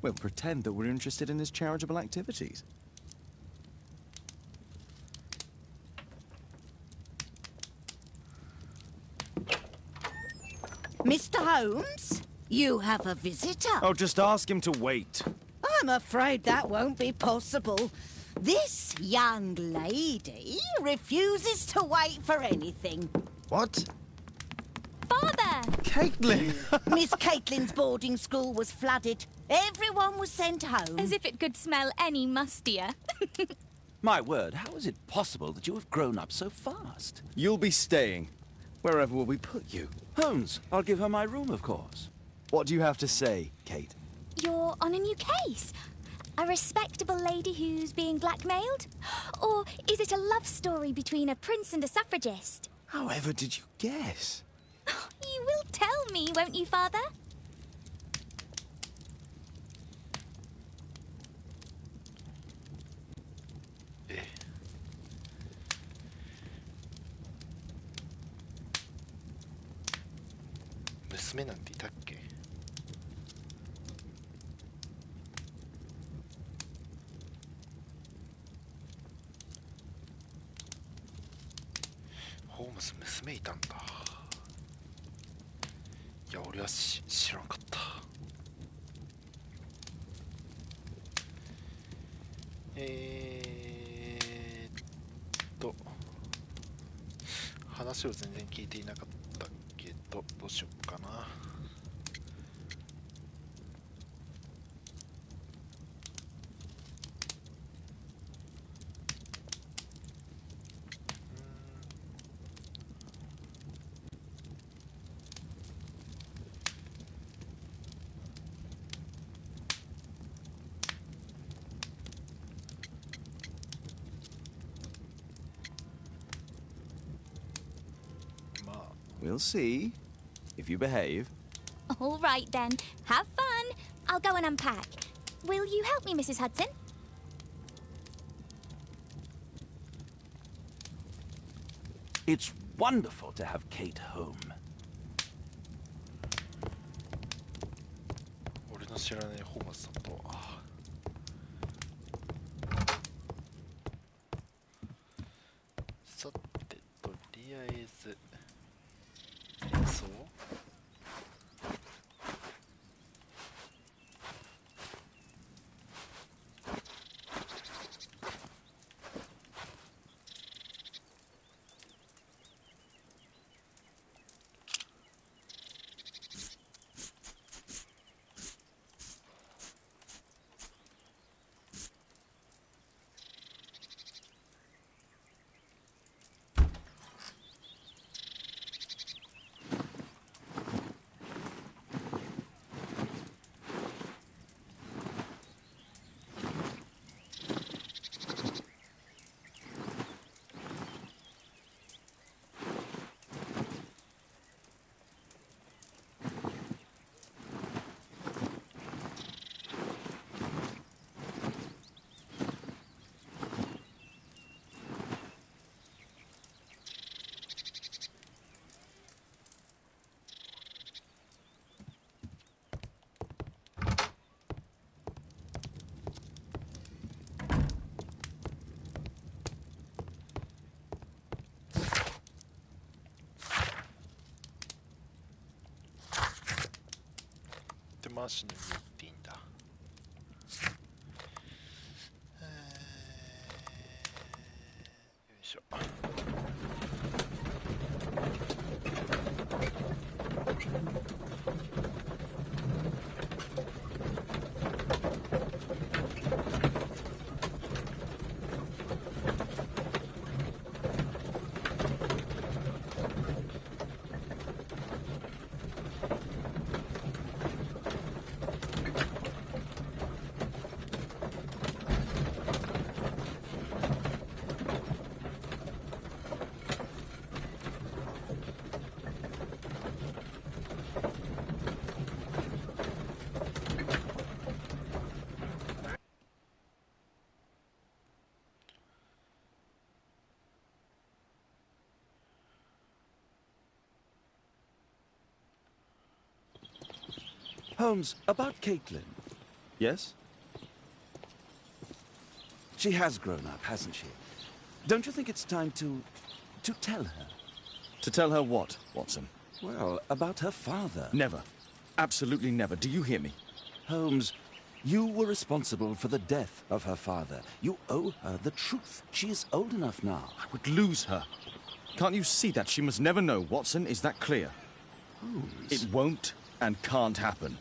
We'll pretend that we're interested in his charitable activities. Mr. Holmes, you have a visitor. Oh, just ask him to wait. I'm afraid that won't be possible. This young lady refuses to wait for anything. What? Father! Caitlin! Miss Caitlin's boarding school was flooded. Everyone was sent home. As if it could smell any mustier. My word, how is it possible that you have grown up so fast? You'll be staying. Wherever will we put you? Holmes, I'll give her my room, of course. What do you have to say, Kate? You're on a new case. A respectable lady who's being blackmailed? Or is it a love story between a prince and a suffragist? However did you guess? You will tell me, won't you, Father? Eh. 娘なんていたっけ？ホームズ娘いたんだ。いや俺は知らんかった。話を全然聞いていなかったけどどうしよっかな。We'll see, if you behave. All right, then. Have fun. I'll go and unpack. Will you help me, Mrs. Hudson? It's wonderful to have Kate home. 俺の知らないホームズさんとは。さてとりあえず演奏。回しに行っていいんだ。よいしょ。Holmes, about Caitlin. Yes? She has grown up, hasn't she? Don't you think it's time to tell her? To tell her what, Watson? Well, about her father. Never. Absolutely never. Do you hear me? Holmes, you were responsible for the death of her father. You owe her the truth. She is old enough now. I would lose her. Can't you see that? She must never know, Watson. Is that clear? Holmes. It won't and can't happen.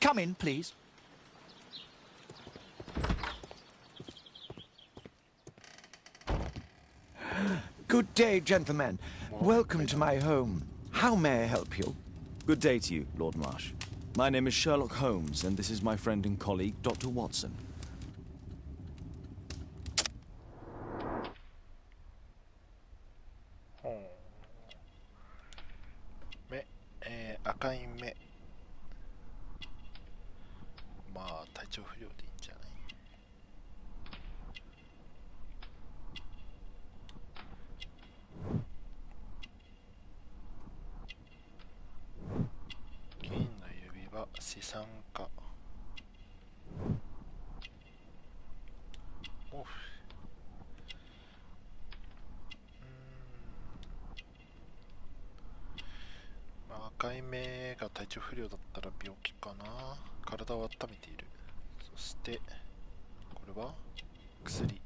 Come in, please. Good day, gentlemen. Welcome to my home. How may I help you? Good day to you, Lord Marsh. My name is Sherlock Holmes, and this is my friend and colleague, Dr. Watson. 赤い目。まあ体調不良でいいんじゃない。銀の指輪、資産家。毛布。赤い目が体調不良だったら病気かな。体を温めている。そしてこれは薬、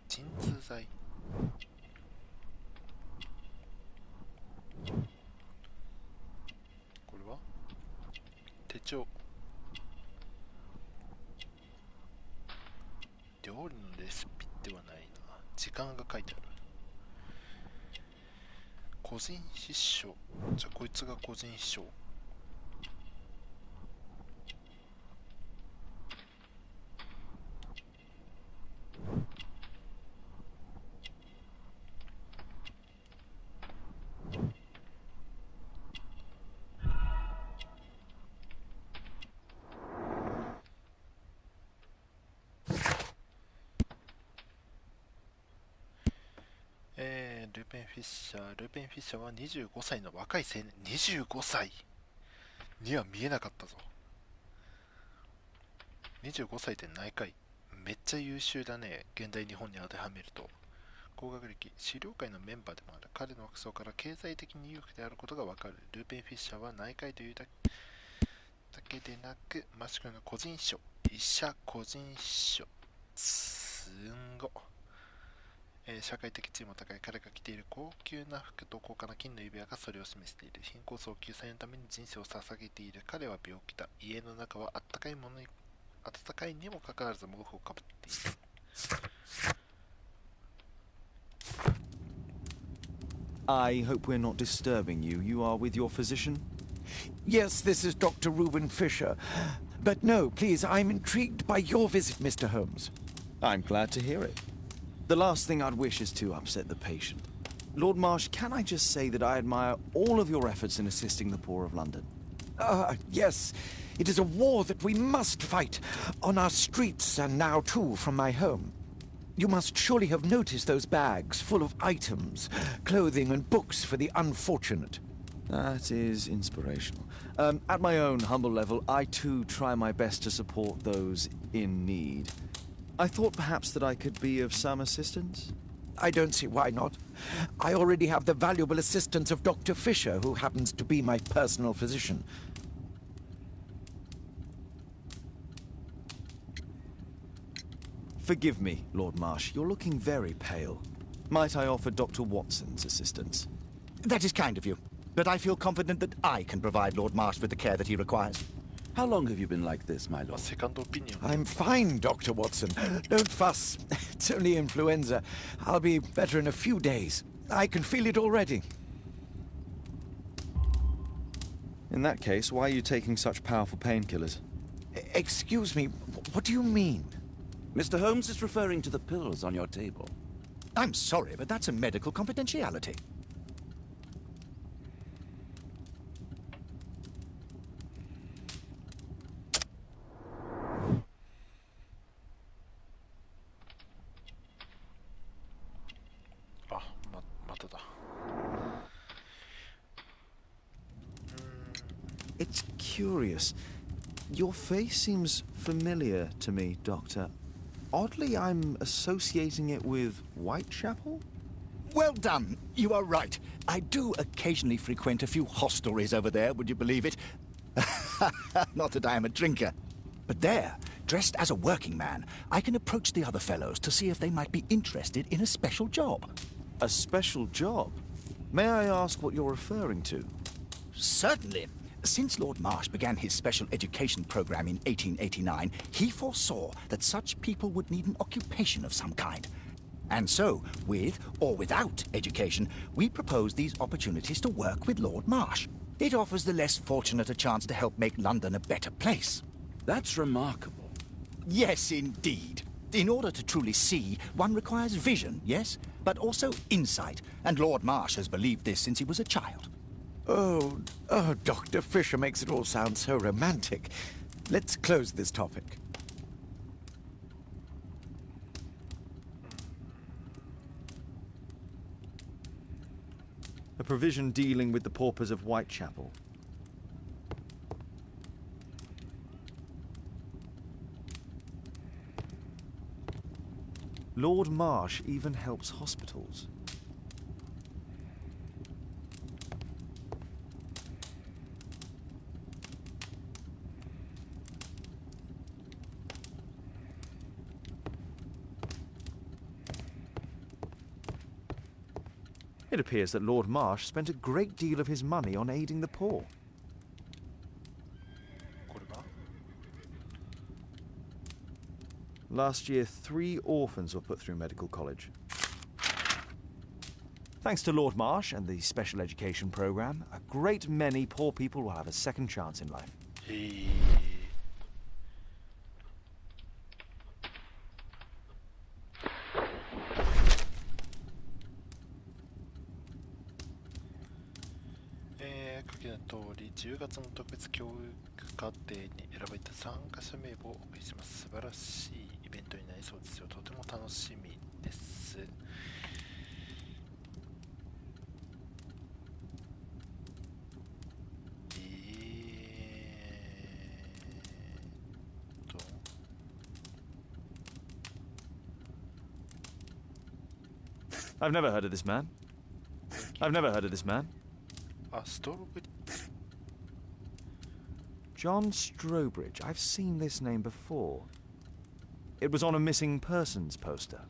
鎮痛剤。これは手帳。料理のレシピではないな。時間が書いてある。個人秘書。じゃあこいつが個人秘書。ルーペン・フィッシャー。ルーペン・フィッシャーは25歳の若い青年。25歳には見えなかったぞ。25歳で内科医。めっちゃ優秀だね。現代日本に当てはめると。高学歴。資料会のメンバーでもある。彼の服装から経済的に裕福であることがわかる。ルーペン・フィッシャーは内科医というだけでなく、マシュクの個人秘書。医者個人秘書。すんご。社会的地位も高い。彼が着ている高級な服と高価な金の指輪がそれを示している。貧困層救済のために人生を捧げている。彼は病気だ。家の中は暖かいにもかかわらず毛布をかぶっている。I hope we're not disturbing you. You are with your physician? Yes, this is Dr. Reuben Fisher. But no, please, I'm intrigued by your visit, Mr. Holmes. I'm glad to hear it. The last thing I'd wish is to upset the patient. Lord Marsh, can I just say that I admire all of your efforts in assisting the poor of London? Yes. It is a war that we must fight, on our streets and now too from my home. You must surely have noticed those bags full of items, clothing and books for the unfortunate. That is inspirational. At my own humble level, I too try my best to support those in need. I thought perhaps that I could be of some assistance. I don't see why not. I already have the valuable assistance of Dr. Fisher, who happens to be my personal physician. Forgive me, Lord Marsh. You're looking very pale. Might I offer Dr. Watson's assistance? That is kind of you, but I feel confident that I can provide Lord Marsh with the care that he requires. How long have you been like this, my lord? Second opinion. I'm fine, Dr. Watson. Don't fuss. It's only influenza. I'll be better in a few days. I can feel it already. In that case, why are you taking such powerful painkillers? Excuse me, what do you mean? Mr. Holmes is referring to the pills on your table. I'm sorry, but that's a medical confidentiality. It's curious. Your face seems familiar to me, Doctor. Oddly, I'm associating it with Whitechapel? Well done. You are right. I do occasionally frequent a few hostelries over there, would you believe it? Not that I am a drinker. But there, dressed as a working man, I can approach the other fellows to see if they might be interested in a special job. A special job? May I ask what you're referring to? Certainly. Since Lord Marsh began his special education program in 1889, he foresaw that such people would need an occupation of some kind. And so, with or without education, we propose these opportunities to work with Lord Marsh. It offers the less fortunate a chance to help make London a better place. That's remarkable. Yes, indeed. In order to truly see, one requires vision, yes, but also insight. And Lord Marsh has believed this since he was a child. Oh, Dr. Fisher makes it all sound so romantic. Let's close this topic. A provision dealing with the paupers of Whitechapel. Lord Marsh even helps hospitals. It appears that Lord Marsh spent a great deal of his money on aiding the poor. Last year, 3 orphans were put through medical college. Thanks to Lord Marsh and the special education program, a great many poor people will have a second chance in life.10月の特別教育課程に選ばれた参加者名簿をお送りします。素晴らしいイベントになりそうですよ。とても楽しみです。I've never heard of this man. I've never heard of this man. John Strobridge. I've seen this name before. It was on a missing persons poster.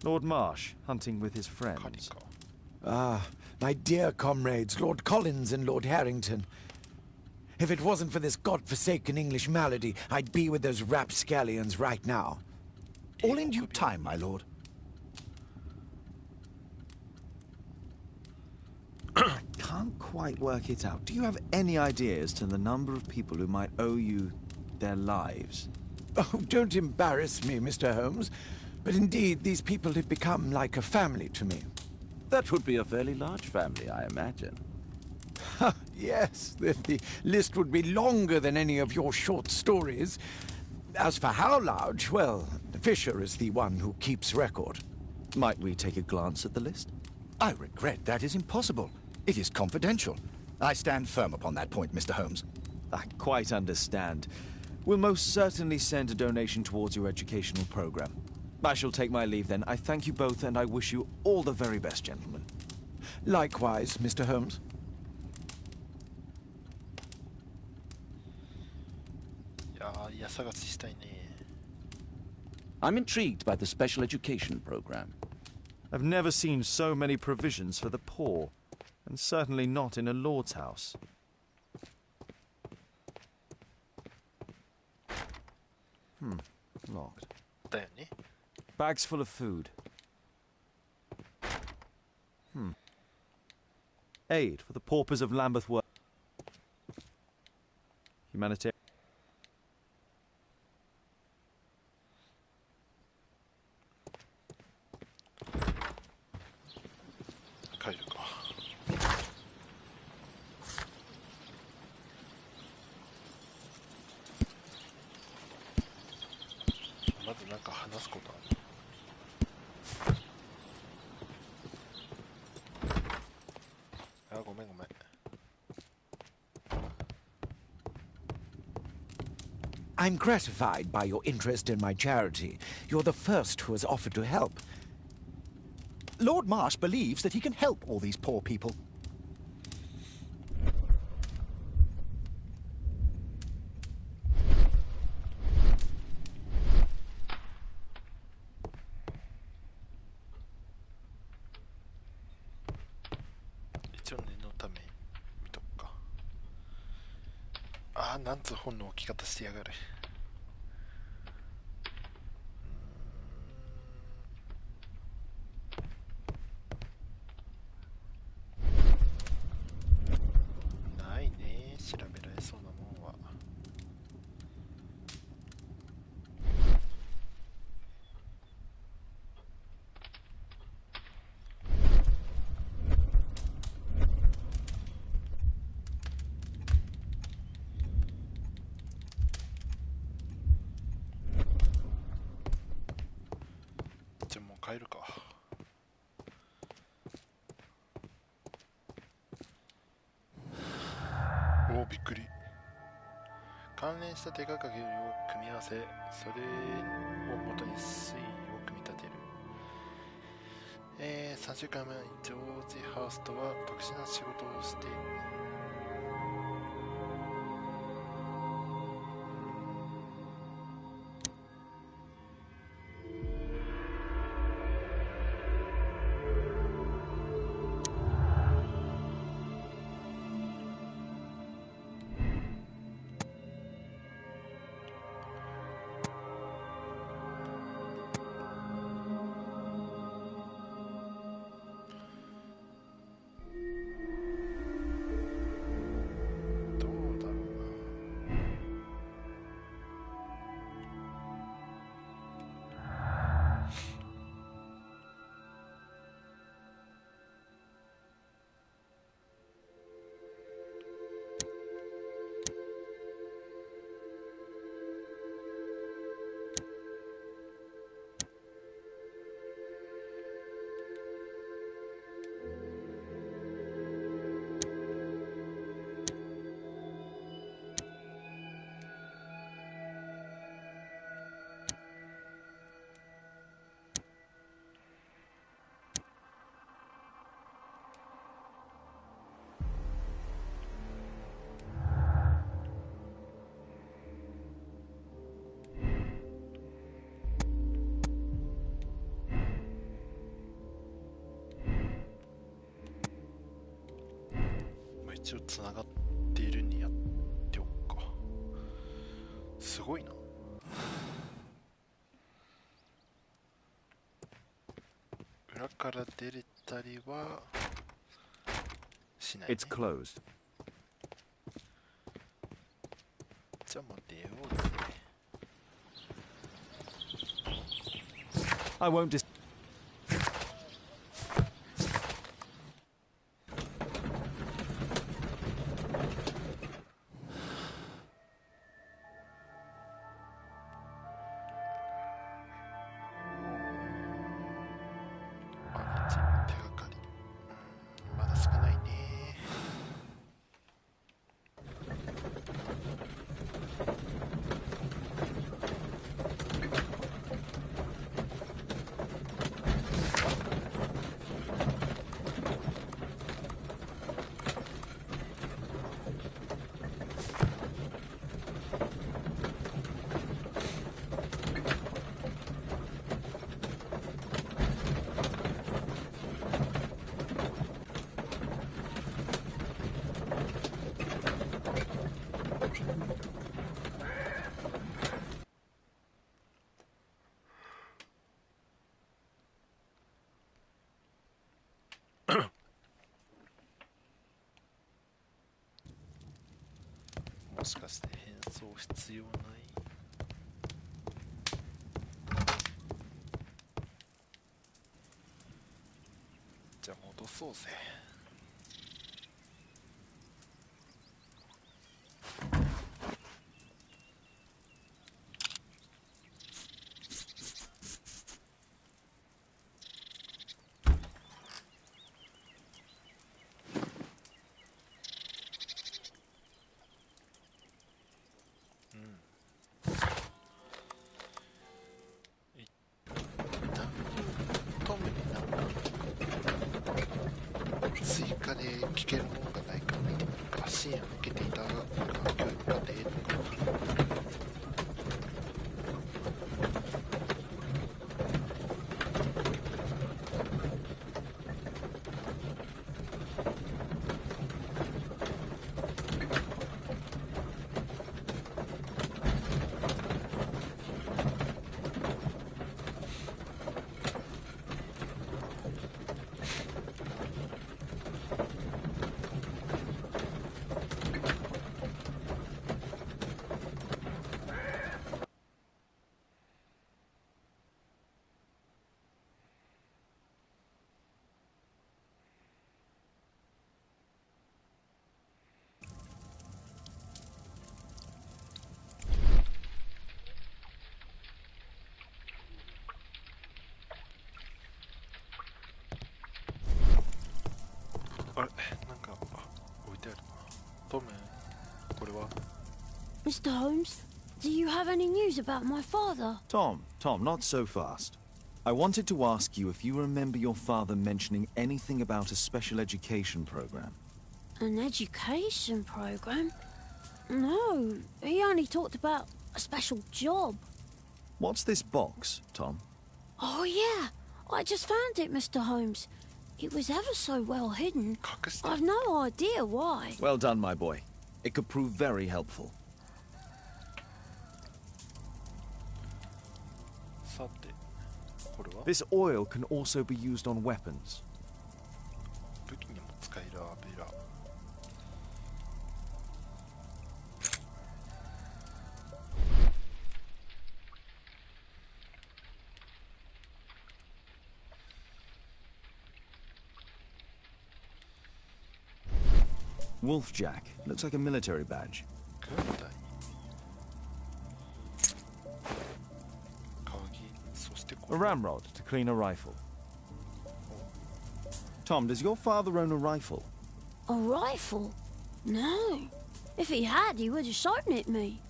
Lord Marsh, hunting with his friends. Ah, my dear comrades, Lord Collins and Lord Harrington. If it wasn't for this godforsaken English malady, I'd be with those rapscallions right now. All in due time, my lord. Can't quite work it out. Do you have any idea as to the number of people who might owe you their lives? Oh, don't embarrass me, Mr. Holmes. But indeed, these people have become like a family to me. That would be a fairly large family, I imagine. Yes, the list would be longer than any of your short stories. As for how large, well, Fisher is the one who keeps record. Might we take a glance at the list? I regret that is impossible. It is confidential. I stand firm upon that point, Mr. Holmes. I quite understand. We'll most certainly send a donation towards your educational program. I shall take my leave then. I thank you both and I wish you all the very best, gentlemen. Likewise, Mr. Holmes. I'm intrigued by the special education program. I've never seen so many provisions for the poor, and certainly not in a lord's house. Locked. Bags full of food. Aid for the paupers of Lambeth Work. Humanitarian. I'm gratified by your interest in my charity. You're the first who has offered to help. Lord Marsh believes that he can help all these poor people. ああ、なんつう本の置き方してやがる。ないね、調べられそうなもんは。じゃあもう帰るか。おお、びっくり。関連した手がかりを組み合わせ、それを元に推理を組み立てる。3週間前にジョージ・ハーストは特殊な仕事をして、一応つながっているにやっておくか。すごいな。裏から出れたりはしないね。It's closed. じゃあもう出ようぜ。I won't dis-もしかして変装必要ない？じゃあ戻そうぜ。追加で聞けるもんがないか見てみるか。支援を受けていた学教育課程とか。あれなんか置いてあるな。トム、これは Mr. Holmes, do you have any news about my father? Tom, not so fast. I wanted to ask you if you remember your father mentioning anything about a special education program. An education program? No, he only talked about a special job. What's this box, Tom? Oh, yeah. I just found it, Mr. Holmes. It was ever so well hidden. I've no idea why. Well done, my boy. It could prove very helpful. さて、これは This oil can also be used on weapons. 武器にも使える油。Wolfjack. Looks like a military badge. 軍隊。鍵、そしてこ A れ。 ramrod to clean a rifle. Tom, does your father own a rifle? A rifle? No. If he had, he would have shown it me.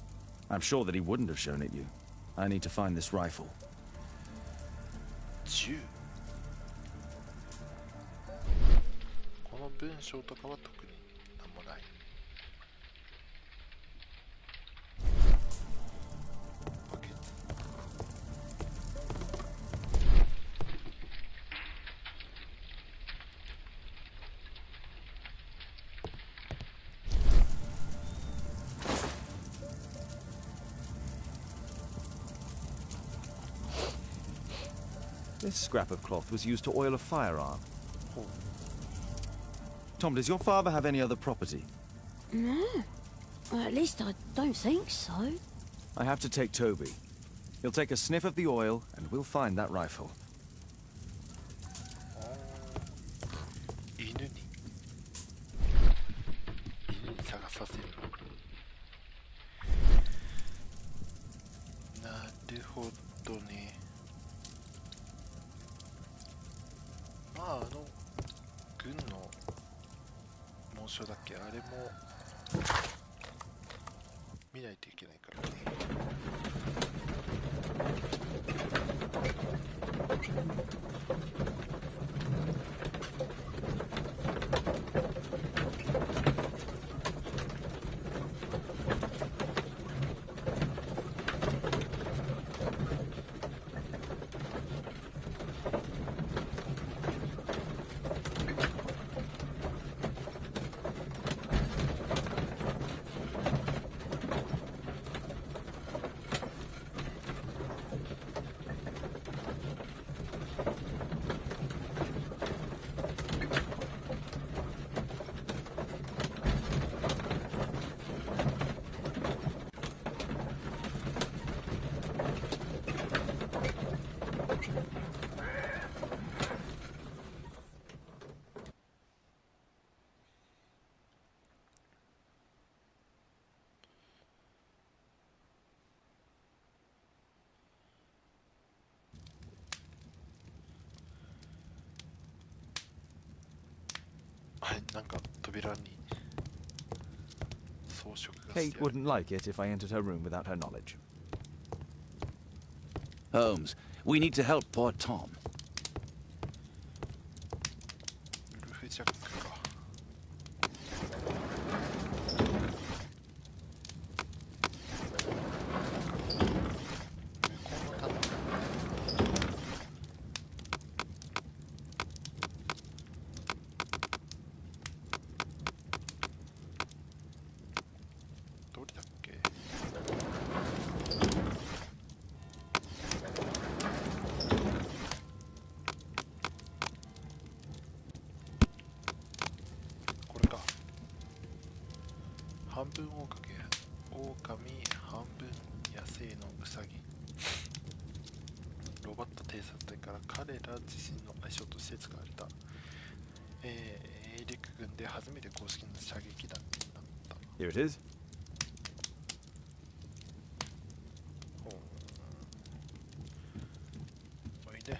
I'm sure that he wouldn't have shown it you. I need to find this rifle. 銃。この文章とかは特になんもない。バケツ。This scrap of cloth was used to oil a firearm. Tom, does your father have any other property? No. Well, at least I don't think so. I have to take Toby. He'll take a sniff of the oil, and we'll find that rifle. 犬に探させる。なるほどね。まあ軍の紋章だっけ、あれも見ないといけないからね。はい、なんか扉に装飾がしてあ Kate る。 wouldn't like it if I entered her room without her knowledge. Holmes, we need to help poor Tom. ウルフジャックか。どれだっけ。これか。半分狼、半分野生のウサギ。ロバット偵察隊から彼ら自身の愛称として使われた。陸軍で初めて公式の射撃弾になった。 Here it is.おいで。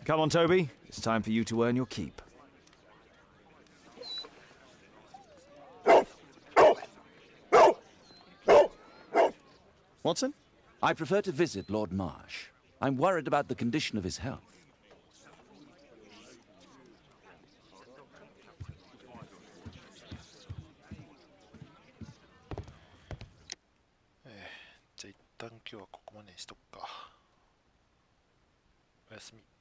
Come on, Toby. It's time for you to earn your keep. Watson? I prefer to visit Lord Marsh. I'm worried about the condition of his health. じゃあ一旦今日はここまでにしとくか。おやすみ。